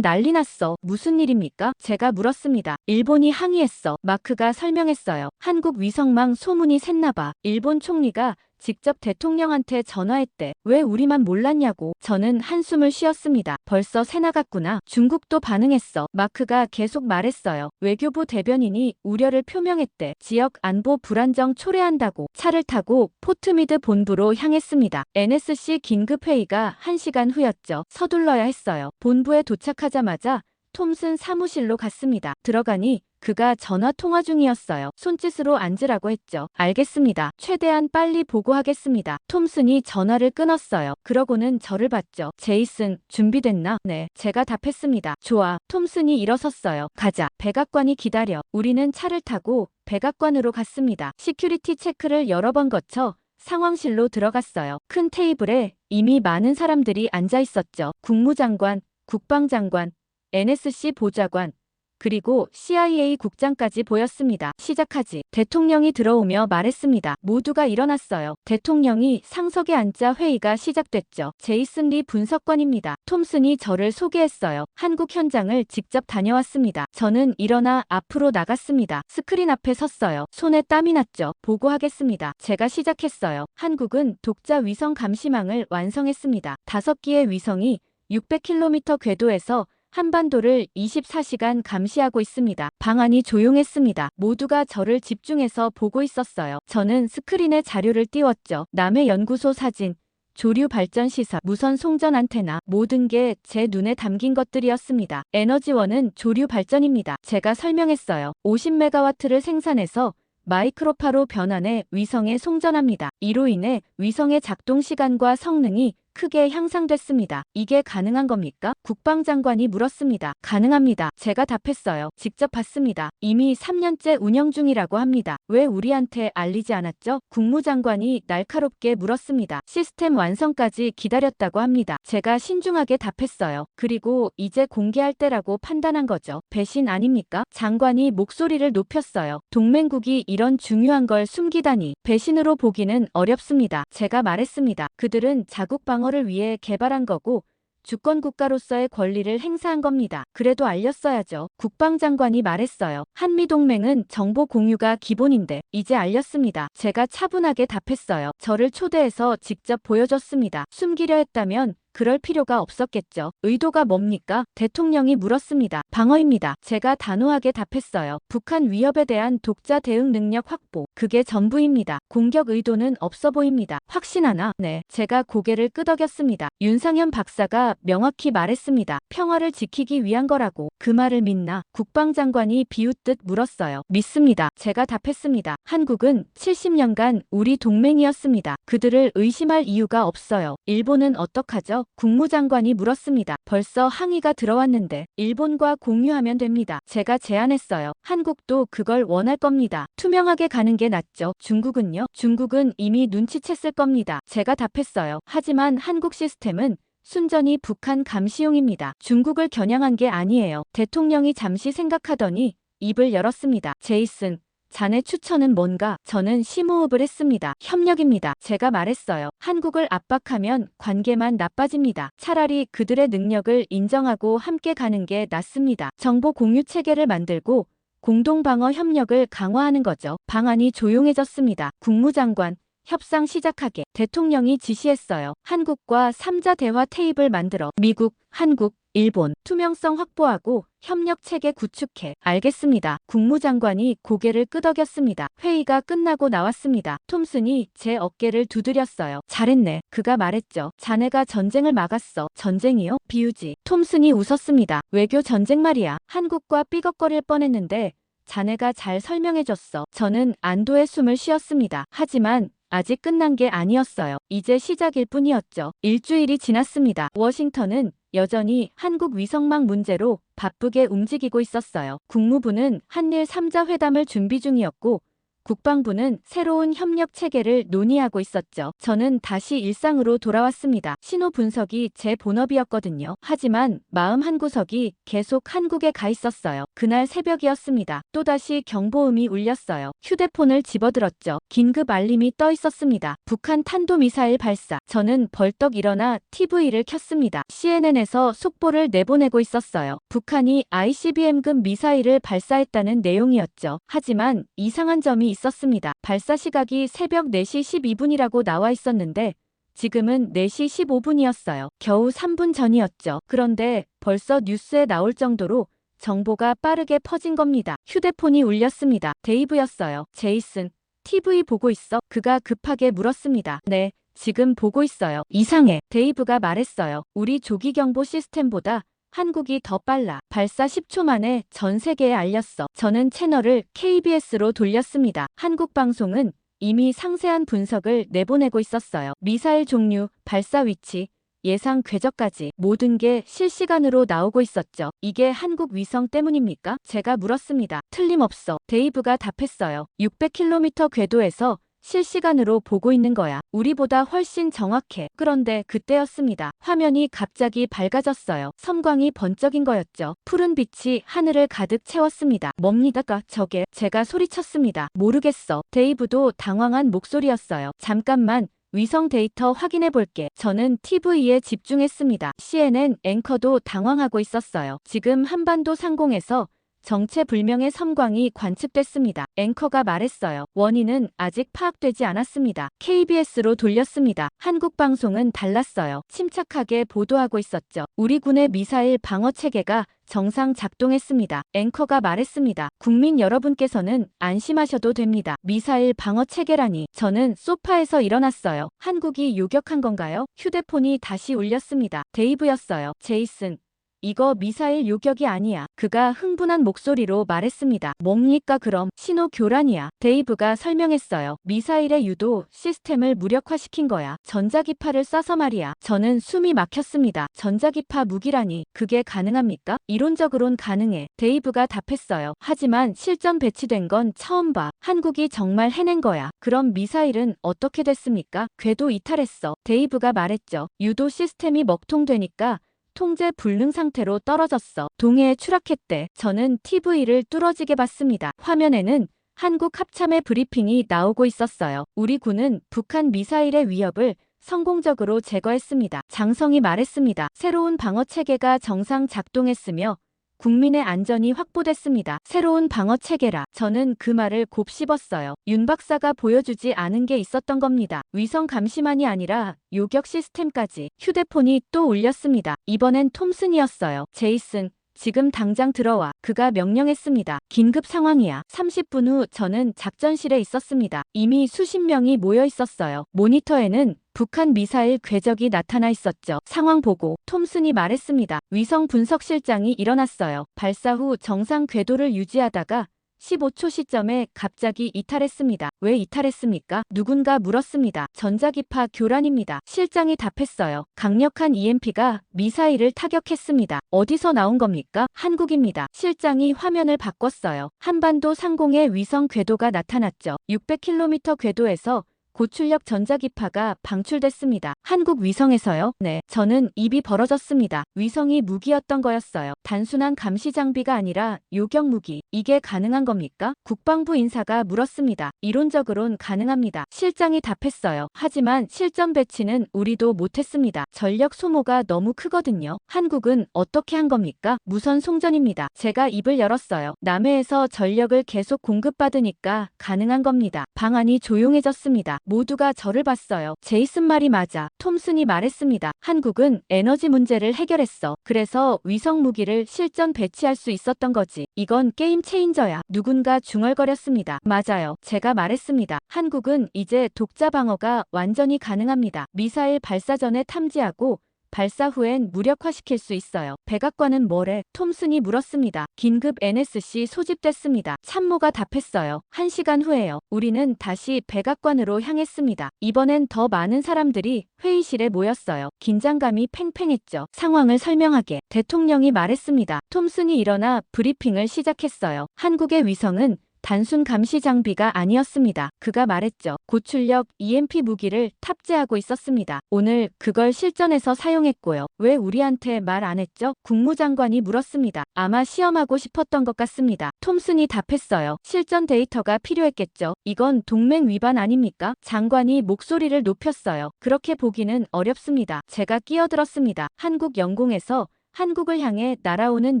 난리 났어. 무슨 일입니까? 제가 물었습니다. 일본이 항의했어. 마크가 설명했어요. 한국 위성망 소문이 샜나봐. 일본 총리가 직접 대통령한테 전화했대. 왜 우리만 몰랐냐고. 저는 한숨을 쉬었습니다. 벌써 새 나갔구나. 중국도 반응했어. 마크가 계속 말했어요. 외교부 대변인이 우려를 표명했대. 지역 안보 불안정 초래한다고. 차를 타고 포트미드 본부로 향했습니다. NSC 긴급회의가 1시간 후였죠. 서둘러야 했어요. 본부에 도착하자마자 톰슨 사무실로 갔습니다. 들어가니 그가 전화 통화 중이었어요. 손짓으로 앉으라고 했죠. 알겠습니다. 최대한 빨리 보고하겠습니다. 톰슨이 전화를 끊었어요. 그러고는 저를 봤죠. 제이슨, 준비됐나? 네. 제가 답했습니다. 좋아. 톰슨이 일어섰어요. 가자. 백악관이 기다려. 우리는 차를 타고 백악관으로 갔습니다. 시큐리티 체크를 여러 번 거쳐 상황실로 들어갔어요. 큰 테이블에 이미 많은 사람들이 앉아 있었죠. 국무장관, 국방장관, NSC 보좌관, 그리고 CIA 국장까지 보였습니다. 시작하지. 대통령이 들어오며 말했습니다. 모두가 일어났어요. 대통령이 상석에 앉자 회의가 시작됐죠. 제이슨 리 분석관입니다. 톰슨이 저를 소개했어요. 한국 현장을 직접 다녀왔습니다. 저는 일어나 앞으로 나갔습니다. 스크린 앞에 섰어요. 손에 땀이 났죠. 보고하겠습니다. 제가 시작했어요. 한국은 독자 위성 감시망을 완성했습니다. 5기의 위성이 600km 궤도에서 한반도를 24시간 감시하고 있습니다. 방 안이 조용했습니다. 모두가 저를 집중해서 보고 있었어요. 저는 스크린에 자료를 띄웠죠. 남해 연구소 사진, 조류 발전 시설, 무선 송전 안테나, 모든 게 제 눈에 담긴 것들이었습니다. 에너지원은 조류 발전입니다. 제가 설명했어요. 50메가와트를 생산해서 마이크로파로 변환해 위성에 송전합니다. 이로 인해 위성의 작동 시간과 성능이 크게 향상됐습니다. 이게 가능한 겁니까? 국방장관이 물었습니다. 가능합니다. 제가 답했어요. 직접 봤습니다. 이미 3년째 운영 중이라고 합니다. 왜 우리한테 알리지 않았죠? 국무장관이 날카롭게 물었습니다. 시스템 완성까지 기다렸다고 합니다. 제가 신중하게 답했어요. 그리고 이제 공개할 때라고 판단한 거죠. 배신 아닙니까? 장관이 목소리를 높였어요. 동맹국이 이런 중요한 걸 숨기다니 배신으로 보기는 어렵습니다. 제가 말했습니다. 그들은 자국 방어를 위해 개발한 거고 주권 국가로서의 권리를 행사한 겁니다. 그래도 알렸어야죠. 국방장관이 말했어요. 한미동맹은 정보 공유가 기본인데 이제 알렸습니다. 제가 차분하게 답했어요. 저를 초대해서 직접 보여줬습니다. 숨기려 했다면 그럴 필요가 없었겠죠. 의도가 뭡니까? 대통령이 물었습니다. 방어입니다. 제가 단호하게 답했어요. 북한 위협에 대한 독자 대응 능력 확보. 그게 전부입니다. 공격 의도는 없어 보입니다. 확신하나? 네. 제가 고개를 끄덕였습니다. 윤상현 박사가 명확히 말했습니다. 평화를 지키기 위한 거라고. 그 말을 믿나? 국방장관이 비웃듯 물었어요. 믿습니다. 제가 답했습니다. 한국은 70년간 우리 동맹이었습니다. 그들을 의심할 이유가 없어요. 일본은 어떡하죠? 국무장관이 물었습니다. 벌써 항의가 들어왔는데 일본과 공유하면 됩니다. 제가 제안했어요. 한국도 그걸 원할 겁니다. 투명하게 가는 게 낫죠. 중국은요? 중국은 이미 눈치챘을 겁니다. 제가 답했어요. 하지만 한국 시스템은 순전히 북한 감시용입니다. 중국을 겨냥한 게 아니에요. 대통령이 잠시 생각하더니 입을 열었습니다. 제이슨, 자네 추천은 뭔가? 저는 심호흡을 했습니다. 협력입니다. 제가 말했어요. 한국을 압박하면 관계만 나빠집니다. 차라리 그들의 능력을 인정하고 함께 가는 게 낫습니다. 정보 공유 체계를 만들고 공동방어 협력을 강화하는 거죠. 방안이 조용해졌습니다. 국무장관, 협상 시작하게. 대통령이 지시했어요. 한국과 3자 대화 테이블 만들어. 미국, 한국, 일본. 투명성 확보하고 협력 체계 구축해. 알겠습니다. 국무장관이 고개를 끄덕였습니다. 회의가 끝나고 나왔습니다. 톰슨이 제 어깨를 두드렸어요. 잘했네. 그가 말했죠. 자네가 전쟁을 막았어. 전쟁이요? 비유지. 톰슨이 웃었습니다. 외교 전쟁 말이야. 한국과 삐걱거릴 뻔했는데 자네가 잘 설명해줬어. 저는 안도의 숨을 쉬었습니다. 하지만 아직 끝난 게 아니었어요. 이제 시작일 뿐이었죠. 일주일이 지났습니다. 워싱턴은 여전히 한국 위성망 문제로 바쁘게 움직이고 있었어요. 국무부는 한일 3자 회담을 준비 중이었고 국방부는 새로운 협력 체계를 논의하고 있었죠. 저는 다시 일상으로 돌아왔습니다. 신호 분석이 제 본업이었거든요. 하지만 마음 한구석이 계속 한국에 가 있었어요. 그날 새벽이었습니다. 또다시 경보음이 울렸어요. 휴대폰을 집어들었죠. 긴급 알림이 떠 있었습니다. 북한 탄도미사일 발사. 저는 벌떡 일어나 TV를 켰습니다. CNN에서 속보를 내보내고 있었어요. 북한이 ICBM급 미사일을 발사했다는 내용이었죠. 하지만 이상한 점이 있었습니다. 발사 시각이 새벽 4시 12분이라고 나와 있었는데 지금은 4시 15분이었어요. 겨우 3분 전이었죠. 그런데 벌써 뉴스에 나올 정도로 정보가 빠르게 퍼진 겁니다. 휴대폰이 울렸습니다. 데이브였어요. 제이슨, TV 보고 있어? 그가 급하게 물었습니다. 네, 지금 보고 있어요. 이상해. 데이브가 말했어요. 우리 조기경보 시스템보다 한국이 더 빨라. 발사 10초 만에 전 세계에 알렸어. 저는 채널을 KBS로 돌렸습니다. 한국 방송은 이미 상세한 분석을 내보내고 있었어요. 미사일 종류, 발사 위치, 예상 궤적까지 모든 게 실시간으로 나오고 있었죠. 이게 한국 위성 때문입니까? 제가 물었습니다. 틀림없어. 데이브가 답했어요. 600km 궤도에서 실시간으로 보고 있는 거야. 우리보다 훨씬 정확해. 그런데 그때였습니다. 화면이 갑자기 밝아졌어요. 섬광이 번쩍인 거였죠. 푸른 빛이 하늘을 가득 채웠습니다. 뭡니까 저게? 제가 소리쳤습니다. 모르겠어. 데이브도 당황한 목소리였어요. 잠깐만. 위성 데이터 확인해 볼게. 저는 TV에 집중했습니다. CNN 앵커도 당황하고 있었어요. 지금 한반도 상공에서 정체불명의 섬광이 관측됐습니다. 앵커가 말했어요. 원인은 아직 파악되지 않았습니다. KBS로 돌렸습니다. 한국 방송은 달랐어요. 침착하게 보도하고 있었죠. 우리 군의 미사일 방어 체계가 정상 작동했습니다. 앵커가 말했습니다. 국민 여러분께서는 안심하셔도 됩니다. 미사일 방어 체계라니. 저는 소파에서 일어났어요. 한국이 요격한 건가요? 휴대폰이 다시 울렸습니다. 데이브였어요. 제이슨, 이거 미사일 요격이 아니야. 그가 흥분한 목소리로 말했습니다. 뭡니까 그럼? 신호 교란이야. 데이브가 설명했어요. 미사일의 유도 시스템을 무력화시킨 거야. 전자기파를 쏴서 말이야. 저는 숨이 막혔습니다. 전자기파 무기라니. 그게 가능합니까? 이론적으론 가능해. 데이브가 답했어요. 하지만 실전 배치된 건 처음 봐. 한국이 정말 해낸 거야. 그럼 미사일은 어떻게 됐습니까? 궤도 이탈했어. 데이브가 말했죠. 유도 시스템이 먹통되니까 통제 불능 상태로 떨어졌어. 동해에 추락했대. 저는 TV를 뚫어지게 봤습니다. 화면에는 한국 합참의 브리핑이 나오고 있었어요. 우리 군은 북한 미사일의 위협을 성공적으로 제거했습니다. 장성이 말했습니다. 새로운 방어 체계가 정상 작동했으며 국민의 안전이 확보됐습니다. 새로운 방어 체계라. 저는 그 말을 곱씹었어요. 윤 박사가 보여주지 않은 게 있었던 겁니다. 위성 감시만이 아니라 요격 시스템까지. 휴대폰이 또 울렸습니다. 이번엔 톰슨이었어요. 제이슨, 지금 당장 들어와. 그가 명령했습니다. 긴급 상황이야. 30분 후 저는 작전실에 있었습니다. 이미 수십 명이 모여 있었어요. 모니터에는 북한 미사일 궤적이 나타나 있었죠. 상황 보고 톰슨이 말했습니다. 위성 분석실장이 일어났어요. 발사 후 정상 궤도를 유지하다가 15초 시점에 갑자기 이탈했습니다. 왜 이탈했습니까? 누군가 물었습니다. 전자기파 교란입니다. 실장이 답했어요. 강력한 EMP가 미사일을 타격했습니다. 어디서 나온 겁니까? 한국입니다. 실장이 화면을 바꿨어요. 한반도 상공에 위성 궤도가 나타났죠. 600km 궤도에서 고출력 전자기파가 방출됐습니다. 한국 위성에서요? 네. 저는 입이 벌어졌습니다. 위성이 무기였던 거였어요. 단순한 감시 장비가 아니라 요격 무기. 이게 가능한 겁니까? 국방부 인사가 물었습니다. 이론적으론 가능합니다. 실장이 답했어요. 하지만 실전 배치는 우리도 못했습니다. 전력 소모가 너무 크거든요. 한국은 어떻게 한 겁니까? 무선 송전입니다. 제가 입을 열었어요. 남해에서 전력을 계속 공급받으니까 가능한 겁니다. 방안이 조용해졌습니다. 모두가 저를 봤어요. 제이슨 말이 맞아. 톰슨이 말했습니다. 한국은 에너지 문제를 해결했어. 그래서 위성 무기를 실전 배치할 수 있었던 거지. 이건 게임 체인저야. 누군가 중얼거렸습니다. 맞아요. 제가 말했습니다. 한국은 이제 독자 방어가 완전히 가능합니다. 미사일 발사 전에 탐지하고 발사 후엔 무력화시킬 수 있어요. 백악관은 뭐래? 톰슨이 물었습니다. 긴급 NSC 소집됐습니다. 참모가 답했어요. 1시간 후에요. 우리는 다시 백악관으로 향했습니다. 이번엔 더 많은 사람들이 회의실에 모였어요. 긴장감이 팽팽했죠. 상황을 설명하게 대통령이 말했습니다. 톰슨이 일어나 브리핑을 시작했어요. 한국의 위성은 단순 감시 장비가 아니었습니다. 그가 말했죠. 고출력 EMP 무기를 탑재하고 있었습니다. 오늘 그걸 실전에서 사용했고요. 왜 우리한테 말 안 했죠? 국무장관이 물었습니다. 아마 시험하고 싶었던 것 같습니다. 톰슨이 답했어요. 실전 데이터가 필요했겠죠. 이건 동맹 위반 아닙니까? 장관이 목소리를 높였어요. 그렇게 보기는 어렵습니다. 제가 끼어들었습니다. 한국 영공에서 한국을 향해 날아오는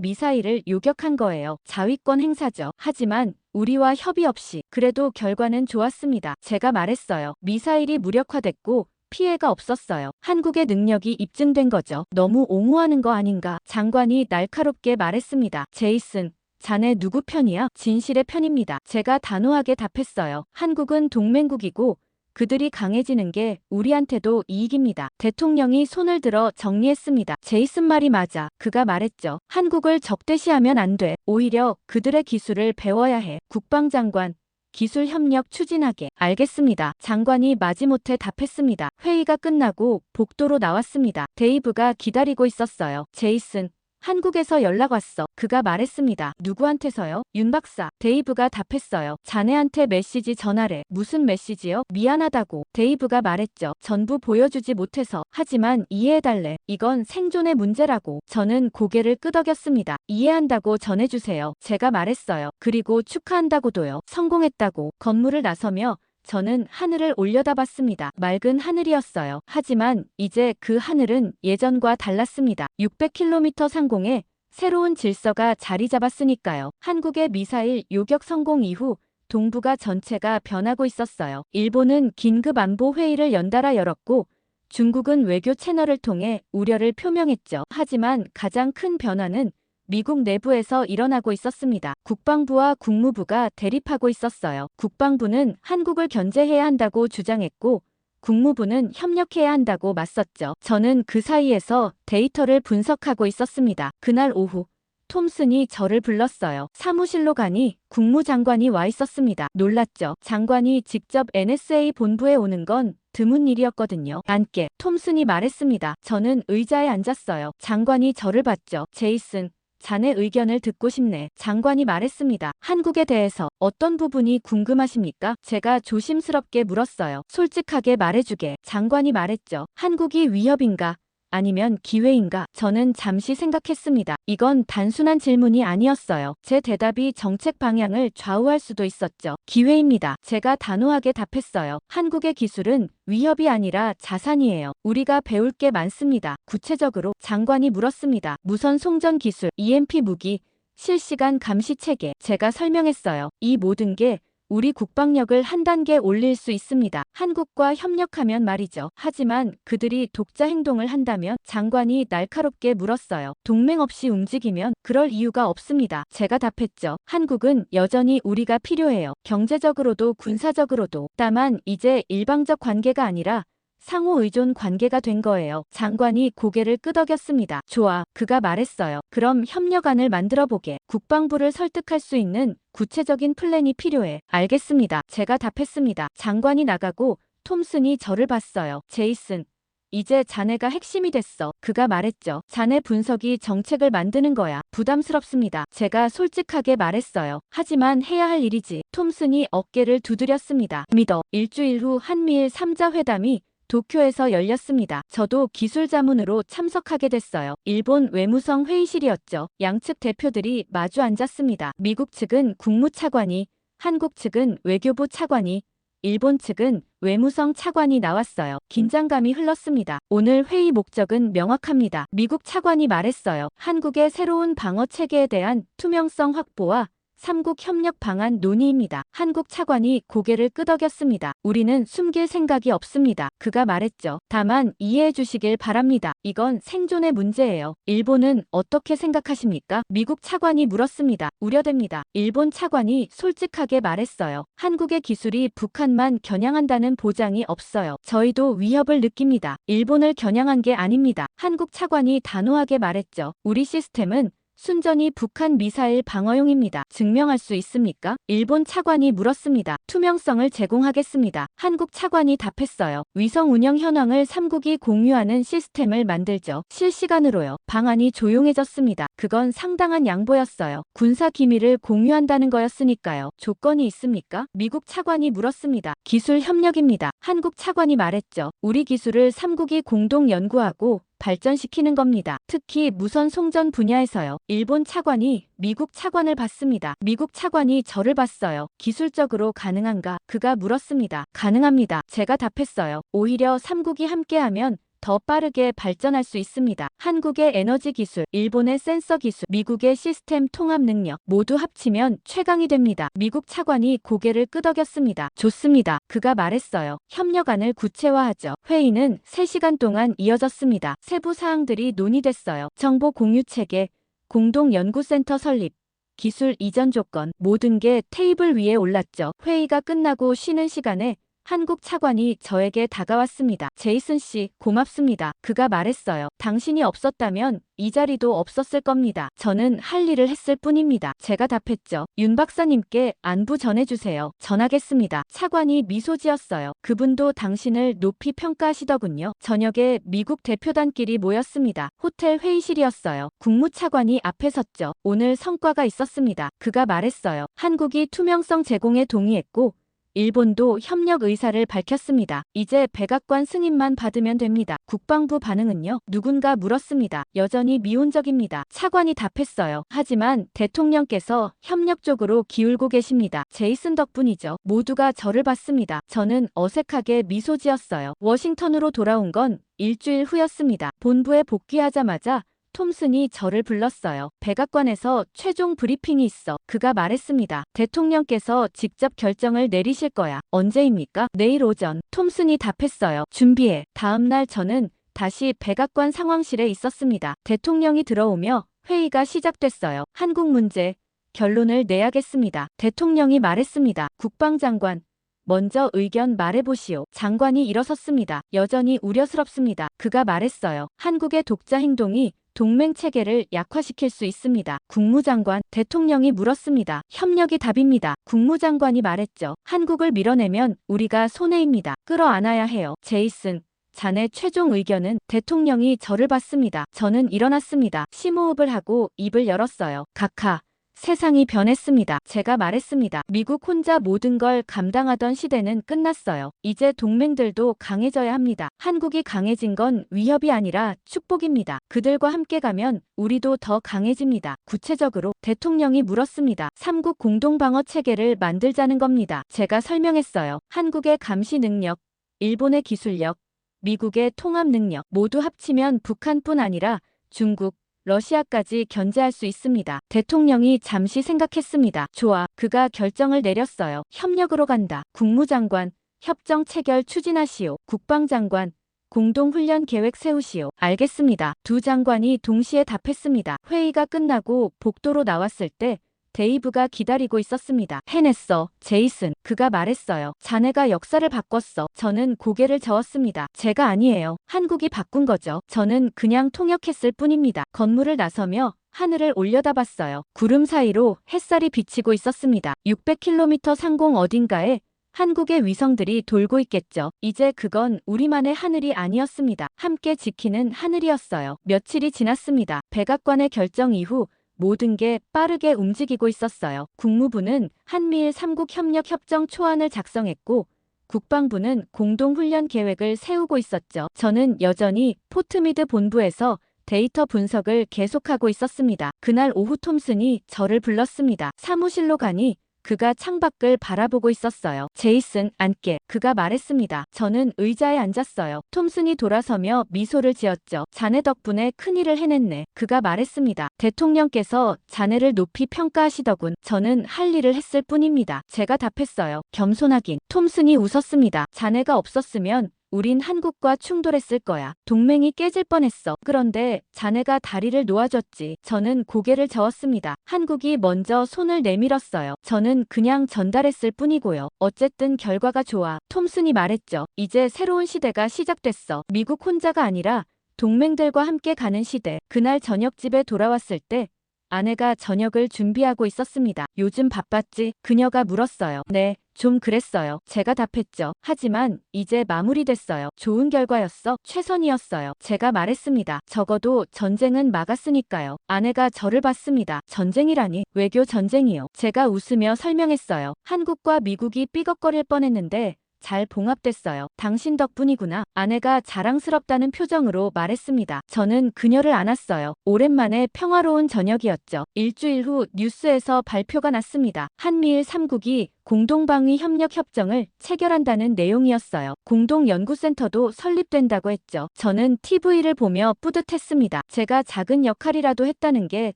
미사일을 요격한 거예요. 자위권 행사죠. 하지만 우리와 협의 없이 그래도 결과는 좋았습니다. 제가 말했어요. 미사일이 무력화됐고 피해가 없었어요. 한국의 능력이 입증된 거죠. 너무 옹호하는 거 아닌가? 장관이 날카롭게 말했습니다. 제이슨, 자네 누구 편이야? 진실의 편입니다. 제가 단호하게 답했어요. 한국은 동맹국이고 그들이 강해지는 게 우리한테도 이익입니다. 대통령이 손을 들어 정리했습니다. 제이슨 말이 맞아. 그가 말했죠. 한국을 적대시하면 안 돼. 오히려 그들의 기술을 배워야 해. 국방장관, 기술 협력 추진하게. 알겠습니다. 장관이 마지못해 답했습니다. 회의가 끝나고 복도로 나왔습니다. 데이브가 기다리고 있었어요. 제이슨, 한국에서 연락 왔어. 그가 말했습니다. 누구한테서요? 윤 박사. 데이브가 답했어요. 자네한테 메시지 전하래. 무슨 메시지요? 미안하다고. 데이브가 말했죠. 전부 보여주지 못해서. 하지만 이해해달래. 이건 생존의 문제라고. 저는 고개를 끄덕였습니다. 이해한다고 전해주세요. 제가 말했어요. 그리고 축하한다고도요. 성공했다고. 건물을 나서며 저는 하늘을 올려다봤습니다. 맑은 하늘이었어요. 하지만 이제 그 하늘은 예전과 달랐습니다. 600km 상공에 새로운 질서가 자리 잡았으니까요. 한국의 미사일 요격 성공 이후 동북아 전체가 변하고 있었어요. 일본은 긴급 안보 회의를 연달아 열었고 중국은 외교 채널을 통해 우려를 표명했죠. 하지만 가장 큰 변화는 미국 내부에서 일어나고 있었습니다. 국방부와 국무부가 대립하고 있었어요. 국방부는 한국을 견제해야 한다고 주장했고 국무부는 협력해야 한다고 맞섰죠. 저는 그 사이에서 데이터를 분석하고 있었습니다. 그날 오후 톰슨이 저를 불렀어요. 사무실로 가니 국무장관이 와 있었습니다. 놀랐죠. 장관이 직접 NSA 본부에 오는 건 드문 일이었거든요. 앉게. 톰슨이 말했습니다. 저는 의자에 앉았어요. 장관이 저를 봤죠. 제이슨, 자네 의견을 듣고 싶네. 장관이 말했습니다. 한국에 대해서 어떤 부분이 궁금하십니까? 제가 조심스럽게 물었어요. 솔직하게 말해주게. 장관이 말했죠. 한국이 위협인가? 아니면 기회인가? 저는 잠시 생각했습니다. 이건 단순한 질문이 아니었어요. 제 대답이 정책 방향을 좌우할 수도 있었죠. 기회입니다. 제가 단호하게 답했어요. 한국의 기술은 위협이 아니라 자산이에요. 우리가 배울 게 많습니다. 구체적으로 장관이 물었습니다. 무선 송전 기술, EMP 무기, 실시간 감시 체계. 제가 설명했어요. 이 모든 게 우리 국방력을 한 단계 올릴 수 있습니다. 한국과 협력하면 말이죠. 하지만 그들이 독자 행동을 한다면? 장관이 날카롭게 물었어요. 동맹 없이 움직이면? 그럴 이유가 없습니다. 제가 답했죠. 한국은 여전히 우리가 필요해요. 경제적으로도 군사적으로도. 다만 이제 일방적 관계가 아니라 상호 의존 관계가 된 거예요. 장관이 고개를 끄덕였습니다. 좋아, 그가 말했어요. 그럼 협력안을 만들어보게. 국방부를 설득할 수 있는 구체적인 플랜이 필요해. 알겠습니다. 제가 답했습니다. 장관이 나가고 톰슨이 저를 봤어요. 제이슨, 이제 자네가 핵심이 됐어. 그가 말했죠. 자네 분석이 정책을 만드는 거야. 부담스럽습니다. 제가 솔직하게 말했어요. 하지만 해야 할 일이지. 톰슨이 어깨를 두드렸습니다. 믿어. 일주일 후 한미일 3자 회담이 도쿄에서 열렸습니다. 저도 기술 자문으로 참석하게 됐어요. 일본 외무성 회의실이었죠. 양측 대표들이 마주 앉았습니다. 미국 측은 국무차관이, 한국 측은 외교부 차관이, 일본 측은 외무성 차관이 나왔어요. 긴장감이 흘렀습니다. 오늘 회의 목적은 명확합니다. 미국 차관이 말했어요. 한국의 새로운 방어 체계에 대한 투명성 확보와 삼국 협력 방안 논의입니다. 한국 차관이 고개를 끄덕였습니다. 우리는 숨길 생각이 없습니다. 그가 말했죠. 다만 이해해 주시길 바랍니다. 이건 생존의 문제예요. 일본은 어떻게 생각하십니까? 미국 차관이 물었습니다. 우려됩니다. 일본 차관이 솔직하게 말했어요. 한국의 기술이 북한만 겨냥한다는 보장이 없어요. 저희도 위협을 느낍니다. 일본을 겨냥한 게 아닙니다. 한국 차관이 단호하게 말했죠. 우리 시스템은 순전히 북한 미사일 방어용입니다. 증명할 수 있습니까? 일본 차관이 물었습니다. 투명성을 제공하겠습니다. 한국 차관이 답했어요. 위성 운영 현황을 3국이 공유하는 시스템을 만들죠. 실시간으로요. 방안이 조용해졌습니다. 그건 상당한 양보였어요. 군사 기밀을 공유한다는 거였으니까요. 조건이 있습니까? 미국 차관이 물었습니다. 기술 협력입니다. 한국 차관이 말했죠. 우리 기술을 3국이 공동 연구하고 발전시키는 겁니다. 특히 무선 송전 분야에서요. 일본 차관이 미국 차관을 봤습니다. 미국 차관이 저를 봤어요. 기술적으로 가능한가? 그가 물었습니다. 가능합니다. 제가 답했어요. 오히려 3국이 함께하면 더 빠르게 발전할 수 있습니다. 한국의 에너지 기술, 일본의 센서 기술, 미국의 시스템 통합 능력 모두 합치면 최강이 됩니다. 미국 차관이 고개를 끄덕였습니다. 좋습니다. 그가 말했어요. 협력안을 구체화하죠. 회의는 3시간 동안 이어졌습니다. 세부 사항들이 논의됐어요. 정보 공유 체계, 공동 연구센터 설립, 기술 이전 조건, 모든 게 테이블 위에 올랐죠. 회의가 끝나고 쉬는 시간에 한국 차관이 저에게 다가왔습니다. 제이슨 씨, 고맙습니다. 그가 말했어요. 당신이 없었다면 이 자리도 없었을 겁니다. 저는 할 일을 했을 뿐입니다. 제가 답했죠. 윤 박사님께 안부 전해주세요. 전하겠습니다. 차관이 미소 지었어요. 그분도 당신을 높이 평가하시더군요. 저녁에 미국 대표단끼리 모였습니다. 호텔 회의실이었어요. 국무차관이 앞에 섰죠. 오늘 성과가 있었습니다. 그가 말했어요. 한국이 투명성 제공에 동의했고 일본도 협력 의사를 밝혔습니다. 이제 백악관 승인만 받으면 됩니다. 국방부 반응은요? 누군가 물었습니다. 여전히 미온적입니다. 차관이 답했어요. 하지만 대통령께서 협력 쪽으로 기울고 계십니다. 제이슨 덕분이죠. 모두가 저를 봤습니다. 저는 어색하게 미소 지었어요. 워싱턴으로 돌아온 건 일주일 후였습니다. 본부에 복귀하자마자 톰슨이 저를 불렀어요. 백악관에서 최종 브리핑이 있어. 그가 말했습니다. 대통령께서 직접 결정을 내리실 거야. 언제입니까? 내일 오전. 톰슨이 답했어요. 준비해. 다음 날 저는 다시 백악관 상황실에 있었습니다. 대통령이 들어오며 회의가 시작됐어요. 한국 문제, 결론을 내야겠습니다. 대통령이 말했습니다. 국방장관, 먼저 의견 말해보시오. 장관이 일어섰습니다. 여전히 우려스럽습니다. 그가 말했어요. 한국의 독자 행동이 동맹 체계를 약화시킬 수 있습니다. 국무장관, 대통령이 물었습니다. 협력이 답입니다. 국무장관이 말했죠. 한국을 밀어내면 우리가 손해입니다. 끌어안아야 해요. 제이슨, 자네 최종 의견은? 대통령이 저를 봤습니다. 저는 일어났습니다. 심호흡을 하고 입을 열었어요. 각하. 세상이 변했습니다. 제가 말했습니다. 미국 혼자 모든 걸 감당하던 시대는 끝났어요. 이제 동맹들도 강해져야 합니다. 한국이 강해진 건 위협이 아니라 축복입니다. 그들과 함께 가면 우리도 더 강해집니다. 구체적으로 대통령이 물었습니다. 삼국 공동방어 체계를 만들자는 겁니다. 제가 설명했어요. 한국의 감시 능력, 일본의 기술력, 미국의 통합 능력 모두 합치면 북한뿐 아니라 중국, 러시아까지 견제할 수 있습니다. 대통령이 잠시 생각했습니다. 좋아. 그가 결정을 내렸어요. 협력으로 간다. 국무장관, 협정 체결 추진하시오. 국방장관, 공동훈련 계획 세우시오. 알겠습니다. 두 장관이 동시에 답했습니다. 회의가 끝나고 복도로 나왔을 때 데이브가 기다리고 있었습니다. 해냈어, 제이슨. 그가 말했어요. 자네가 역사를 바꿨어. 저는 고개를 저었습니다. 제가 아니에요. 한국이 바꾼 거죠. 저는 그냥 통역했을 뿐입니다. 건물을 나서며 하늘을 올려다봤어요. 구름 사이로 햇살이 비치고 있었습니다. 600km 상공 어딘가에 한국의 위성들이 돌고 있겠죠. 이제 그건 우리만의 하늘이 아니었습니다. 함께 지키는 하늘이었어요. 며칠이 지났습니다. 백악관의 결정 이후 모든 게 빠르게 움직이고 있었어요. 국무부는 한미일 3국 협력 협정 초안을 작성했고 국방부는 공동훈련 계획을 세우고 있었죠. 저는 여전히 포트미드 본부에서 데이터 분석을 계속하고 있었습니다. 그날 오후 톰슨이 저를 불렀습니다. 사무실로 가니 그가 창밖을 바라보고 있었어요. 제이슨, 앉게. 그가 말했습니다. 저는 의자에 앉았어요. 톰슨이 돌아서며 미소를 지었죠. 자네 덕분에 큰일을 해냈네. 그가 말했습니다. 대통령께서 자네를 높이 평가하시더군. 저는 할 일을 했을 뿐입니다. 제가 답했어요. 겸손하긴. 톰슨이 웃었습니다. 자네가 없었으면 우린 한국과 충돌했을 거야. 동맹이 깨질 뻔했어. 그런데 자네가 다리를 놓아줬지. 저는 고개를 저었습니다. 한국이 먼저 손을 내밀었어요. 저는 그냥 전달했을 뿐이고요. 어쨌든 결과가 좋아. 톰슨이 말했죠. 이제 새로운 시대가 시작됐어. 미국 혼자가 아니라 동맹들과 함께 가는 시대. 그날 저녁 집에 돌아왔을 때 아내가 저녁을 준비하고 있었습니다. 요즘 바빴지? 그녀가 물었어요. 네. 좀 그랬어요. 제가 답했죠. 하지만 이제 마무리됐어요. 좋은 결과였어. 최선이었어요. 제가 말했습니다. 적어도 전쟁은 막았으니까요. 아내가 저를 봤습니다. 전쟁이라니? 외교 전쟁이요. 제가 웃으며 설명했어요. 한국과 미국이 삐걱거릴 뻔했는데 잘 봉합됐어요. 당신 덕분이구나. 아내가 자랑스럽다는 표정으로 말했습니다. 저는 그녀를 안았어요. 오랜만에 평화로운 저녁이었죠. 일주일 후 뉴스에서 발표가 났습니다. 한미일 3국이 공동방위 협력 협정을 체결한다는 내용이었어요. 공동연구센터도 설립된다고 했죠. 저는 TV를 보며 뿌듯했습니다. 제가 작은 역할이라도 했다는 게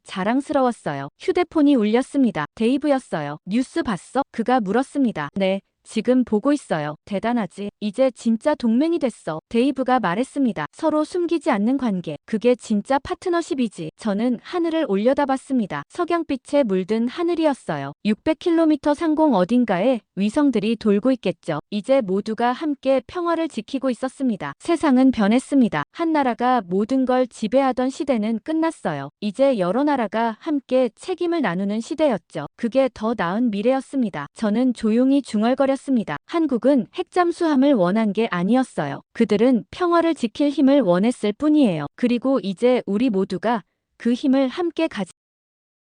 자랑스러웠어요. 휴대폰이 울렸습니다. 데이브였어요. 뉴스 봤어? 그가 물었습니다. 네. 지금 보고 있어요. 대단하지? 이제 진짜 동맹이 됐어. 데이브가 말했습니다. 서로 숨기지 않는 관계. 그게 진짜 파트너십이지. 저는 하늘을 올려다봤습니다. 석양빛에 물든 하늘이었어요. 600km 상공 어딘가에 위성들이 돌고 있겠죠. 이제 모두가 함께 평화를 지키고 있었습니다. 세상은 변했습니다. 한 나라가 모든 걸 지배하던 시대는 끝났어요. 이제 여러 나라가 함께 책임을 나누는 시대였죠. 그게 더 나은 미래였습니다. 저는 조용히 중얼거렸습니다. 한국은 핵잠수함을 원한 게 아니었어요. 그들은 평화를 지킬 힘을 원했을 뿐이에요. 그리고 이제 우리 모두가 그 힘을 함께 가지